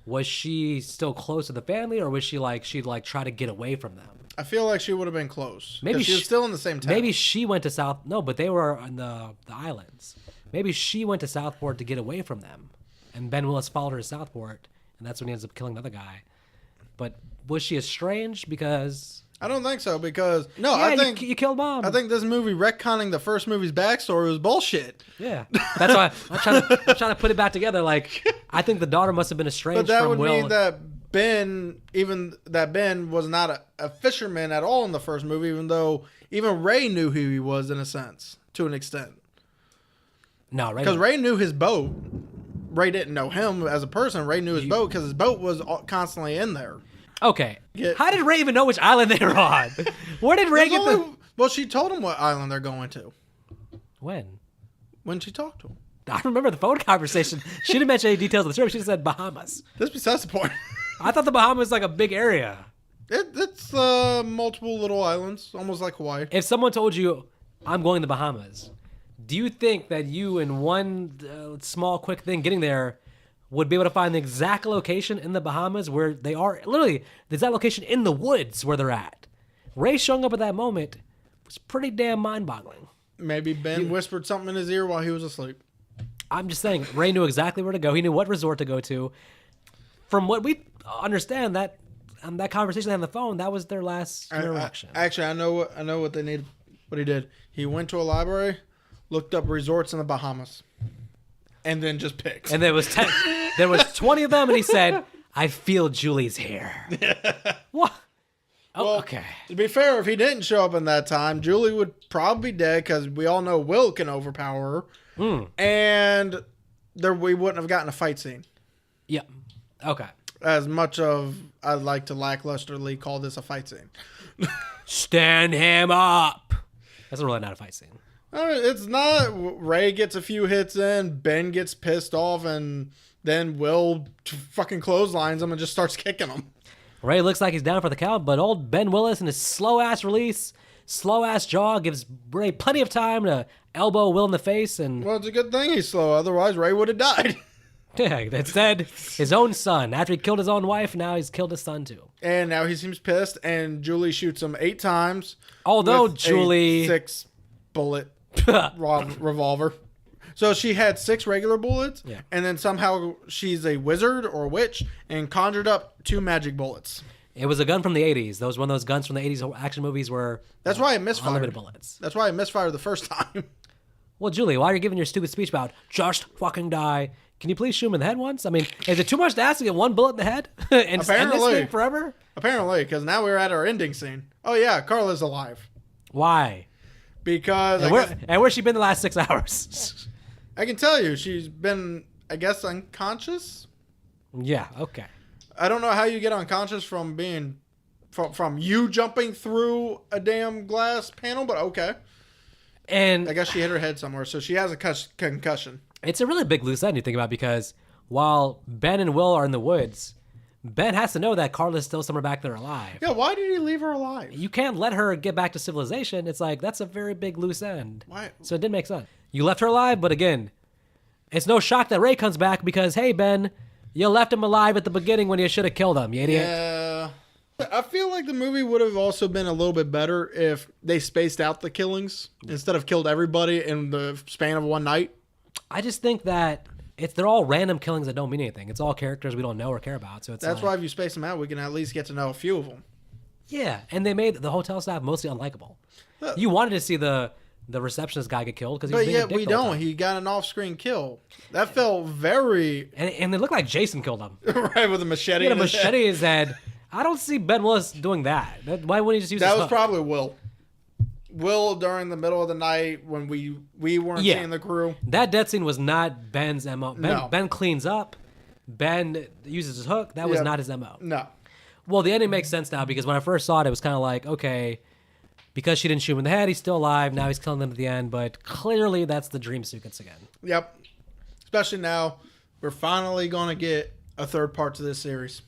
was she still close to the family, or was she'd try to get away from them? I feel like she would have been close. Maybe she was still in the same town. Maybe she went to but they were on the islands. Maybe she went to Southport to get away from them, and Ben Willis followed her to Southport, and that's when he ends up killing the other guy. But was she estranged? Because I don't think so. Because I think you killed mom. I think this movie retconning the first movie's backstory was bullshit. Yeah, that's why I'm trying to put it back together. Like, I think the daughter must have been estranged from Will. But that would mean that Ben was not a fisherman at all in the first movie, even though even Ray knew who he was in a sense, to an extent. No, Ray. Because Ray knew his boat. Ray didn't know him as a person. Ray knew his boat because his boat was constantly in there. Okay. How did Ray even know which island they were on? Where did Ray get Well, she told him what island they're going to. When she talked to him. I remember the phone conversation. She didn't mention any details of the trip. She just said Bahamas. That's besides the point. I thought the Bahamas was like a big area. It's multiple little islands, almost like Hawaii. If someone told you, I'm going to the Bahamas, do you think that you, in one small, quick thing getting there, would be able to find the exact location in the Bahamas where they are? Literally, there's that location in the woods where they're at. Ray showing up at that moment was pretty damn mind-boggling. Maybe Ben whispered something in his ear while he was asleep. I'm just saying, Ray knew exactly where to go. He knew what resort to go to. From what we understand, that conversation on the phone, that was their last interaction. Actually, I know what they need. What he did, he went to a library, looked up resorts in the Bahamas, and then just picked. And there was 20 of them, and he said, "I feel Julie's hair." What? Oh, well, okay. To be fair, if he didn't show up in that time, Julie would probably be dead because we all know Will can overpower her, and we wouldn't have gotten a fight scene. Yeah. Okay. As much of I'd like to lacklusterly call this a fight scene. Stand him up. That's really not a fight scene. It's not. Ray gets a few hits in, Ben gets pissed off, and then Will fucking clotheslines him and just starts kicking him. Ray looks like he's down for the count, but old Ben Willis in his slow-ass release, slow-ass jaw gives Ray plenty of time to elbow Will in the face. And well, it's a good thing he's slow. Otherwise, Ray would have died. Yeah, instead, his own son. After he killed his own wife, now he's killed his son too. And now he seems pissed, and Julie shoots him 8 times. Although with Julie... a 6-bullet revolver. So she had 6 regular bullets, and then somehow she's a wizard or a witch and conjured up 2 magic bullets. It was a gun from the 80s. That was one of those guns from the 80s action movies where... That's why it misfired. Unlimited bullets. That's why it misfired the first time. Well, Julie, while you're giving your stupid speech about just fucking die, Can you please shoot him in the head once? I mean, is it too much to ask to get one bullet in the head and just end this thing forever? Apparently, because now we're at our ending scene. Oh yeah, Carla's alive. Why? Because where's she been the last 6 hours? I can tell you, she's been, I guess, unconscious. Yeah. Okay. I don't know how you get unconscious from being from you jumping through a damn glass panel, but okay. And I guess she hit her head somewhere, so she has a concussion. It's a really big loose end you think about, because while Ben and Will are in the woods, Ben has to know that Carla's still somewhere back there alive. Yeah, why did he leave her alive? You can't let her get back to civilization. It's like, that's a very big loose end. Why? So it didn't make sense. You left her alive, but again, it's no shock that Ray comes back because, hey, Ben, you left him alive at the beginning when you should have killed him, you idiot. Yeah. I feel like the movie would have also been a little bit better if they spaced out the killings instead of killed everybody in the span of one night. I just think that they're all random killings that don't mean anything. It's all characters we don't know or care about. So that's why if you space them out, we can at least get to know a few of them. Yeah, and they made the hotel staff mostly unlikable. You wanted to see the receptionist guy get killed because he was being a dick we don't. He got an off-screen kill. That felt very... And it looked like Jason killed him. Right, with a machete. He had a machete in his head. I don't see Ben Willis doing that. Why wouldn't he just use his hook? That was hook? probably Will. Will during the middle of the night when we weren't seeing the crew. That death scene was not Ben's MO. Ben cleans up. Ben uses his hook. That was not his MO. No. Well, the ending makes sense now because when I first saw it, it was kind of like, okay, because she didn't shoot him in the head, he's still alive. Now he's killing them at the end. But clearly that's the dream sequence again. Yep. Especially now, we're finally going to get a third part to this series.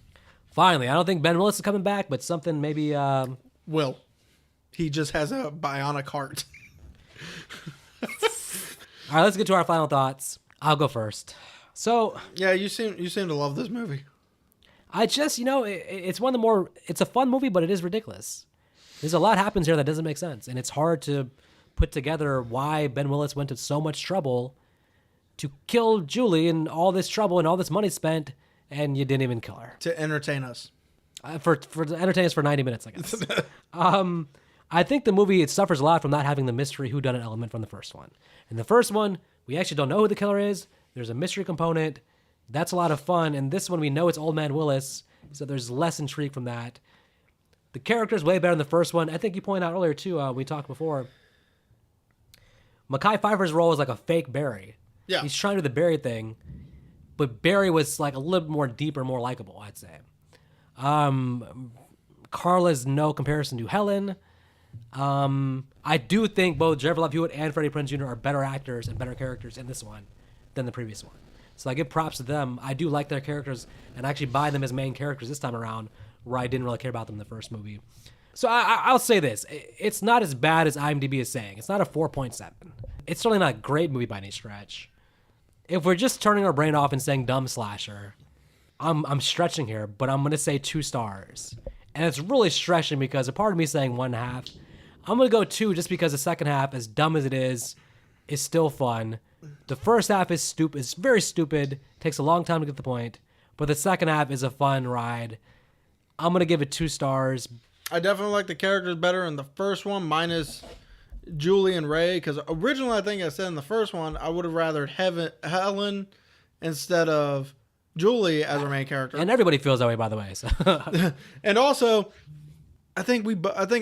Finally. I don't think Ben Willis is coming back, but something maybe... Will. He just has a bionic heart. All right, let's get to our final thoughts. I'll go first. So... Yeah, you seem to love this movie. I just, it's one of the more... It's a fun movie, but it is ridiculous. There's a lot happens here that doesn't make sense. And it's hard to put together why Ben Willis went to so much trouble to kill Julie and all this trouble and all this money spent, and you didn't even kill her. To entertain us. For entertain us for 90 minutes, I guess. I think the movie, it suffers a lot from not having the mystery whodunit element from the first one. In the first one, we actually don't know who the killer is. There's a mystery component. That's a lot of fun. And this one, we know it's Old Man Willis, so there's less intrigue from that. The character's way better than the first one. I think you pointed out earlier, too, we talked before. Mekhi Phifer's role is like a fake Barry. Yeah. He's trying to do the Barry thing, but Barry was like a little more deeper, more likable, I'd say. Carla's no comparison to Helen. I do think both Jennifer Love Hewitt and Freddie Prinze Jr. are better actors and better characters in this one than the previous one. So I give props to them. I do like their characters and actually buy them as main characters this time around, where I didn't really care about them in the first movie. So I'll say this. It's not as bad as IMDb is saying. It's not a 4.7. It's certainly not a great movie by any stretch. If we're just turning our brain off and saying dumb slasher, I'm stretching here, but I'm going to say 2 stars. And it's really stretching because a part of me saying 1.5. I'm going to go 2 just because the second half, as dumb as it is still fun. The first half is stupid. It's very stupid. Takes a long time to get to the point. But the second half is a fun ride. I'm going to give it 2 stars. I definitely like the characters better in the first one, minus Julie and Ray. Because originally, I think I said in the first one, I would have rathered Helen instead of Julie as our main character. And everybody feels that way, by the way. So. And also, I think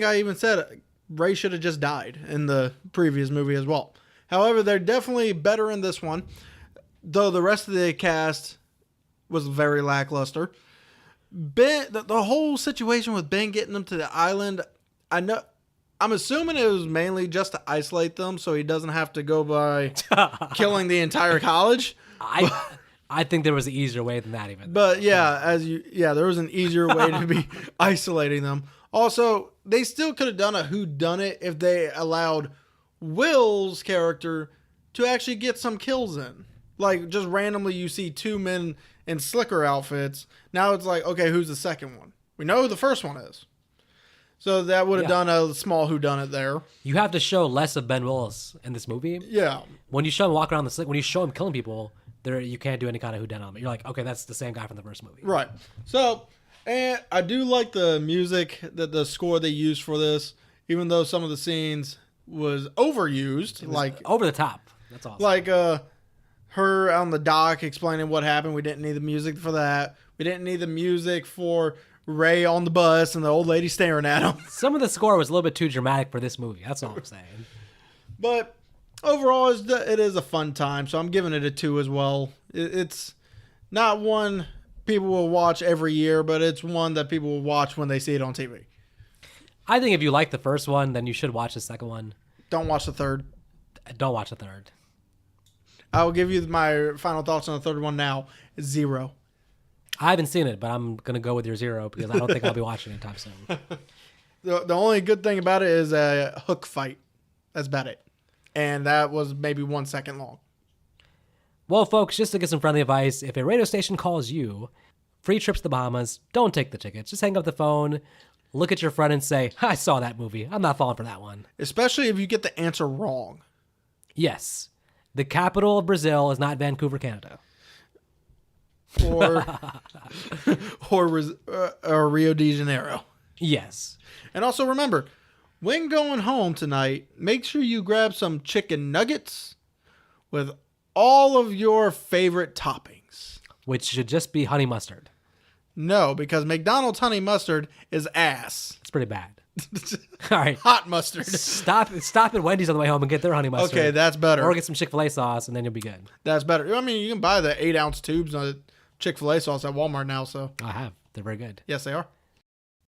I even said Ray should have just died in the previous movie as well. However, they're definitely better in this one, though the rest of the cast was very lackluster. Ben, the whole situation with Ben getting them to the island, I'm assuming it was mainly just to isolate them so he doesn't have to go by killing the entire college. I think there was an easier way than that even. But there was an easier way to be isolating them. Also, they still could have done a whodunit if they allowed Will's character to actually get some kills in. Like, just randomly you see 2 men in slicker outfits. Now it's like, okay, who's the second one? We know who the first one is. So that would have done a small whodunit there. You have to show less of Ben Willis in this movie. Yeah. When you show him walking around the slick, when you show him killing people, you can't do any kind of whodunit on it. You're like, okay, that's the same guy from the first movie. Right. So, and I do like the music, the score they used for this, even though some of the scenes was overused. It was over the top. That's awesome. Like her on the dock explaining what happened. We didn't need the music for that. We didn't need the music for Ray on the bus and the old lady staring at him. Some of the score was a little bit too dramatic for this movie. That's all I'm saying. But overall, it is a fun time, so I'm giving it a 2 as well. It's not one people will watch every year, but it's one that people will watch when they see it on TV. I think if you like the first one, then you should watch the second one. Don't watch the third. Don't watch the third. I will give you my final thoughts on the third one now. 0. I haven't seen it, but I'm going to go with your 0 because I don't think I'll be watching it anytime soon. The only good thing about it is a hook fight. That's about it. And that was maybe 1 second long. Well, folks, just to get some friendly advice, if a radio station calls you, free trips to the Bahamas, don't take the tickets. Just hang up the phone, look at your friend and say, I saw that movie. I'm not falling for that one. Especially if you get the answer wrong. Yes. The capital of Brazil is not Vancouver, Canada. Or Rio de Janeiro. Yes. And also remember, when going home tonight, make sure you grab some chicken nuggets with all of your favorite toppings. Which should just be honey mustard. No, because McDonald's honey mustard is ass. It's pretty bad. All right. Hot mustard. Stop at Wendy's on the way home and get their honey mustard. Okay, that's better. Or get some Chick-fil-A sauce and then you'll be good. That's better. I mean, you can buy the 8-ounce tubes of Chick-fil-A sauce at Walmart now, so. I have. They're very good. Yes, they are.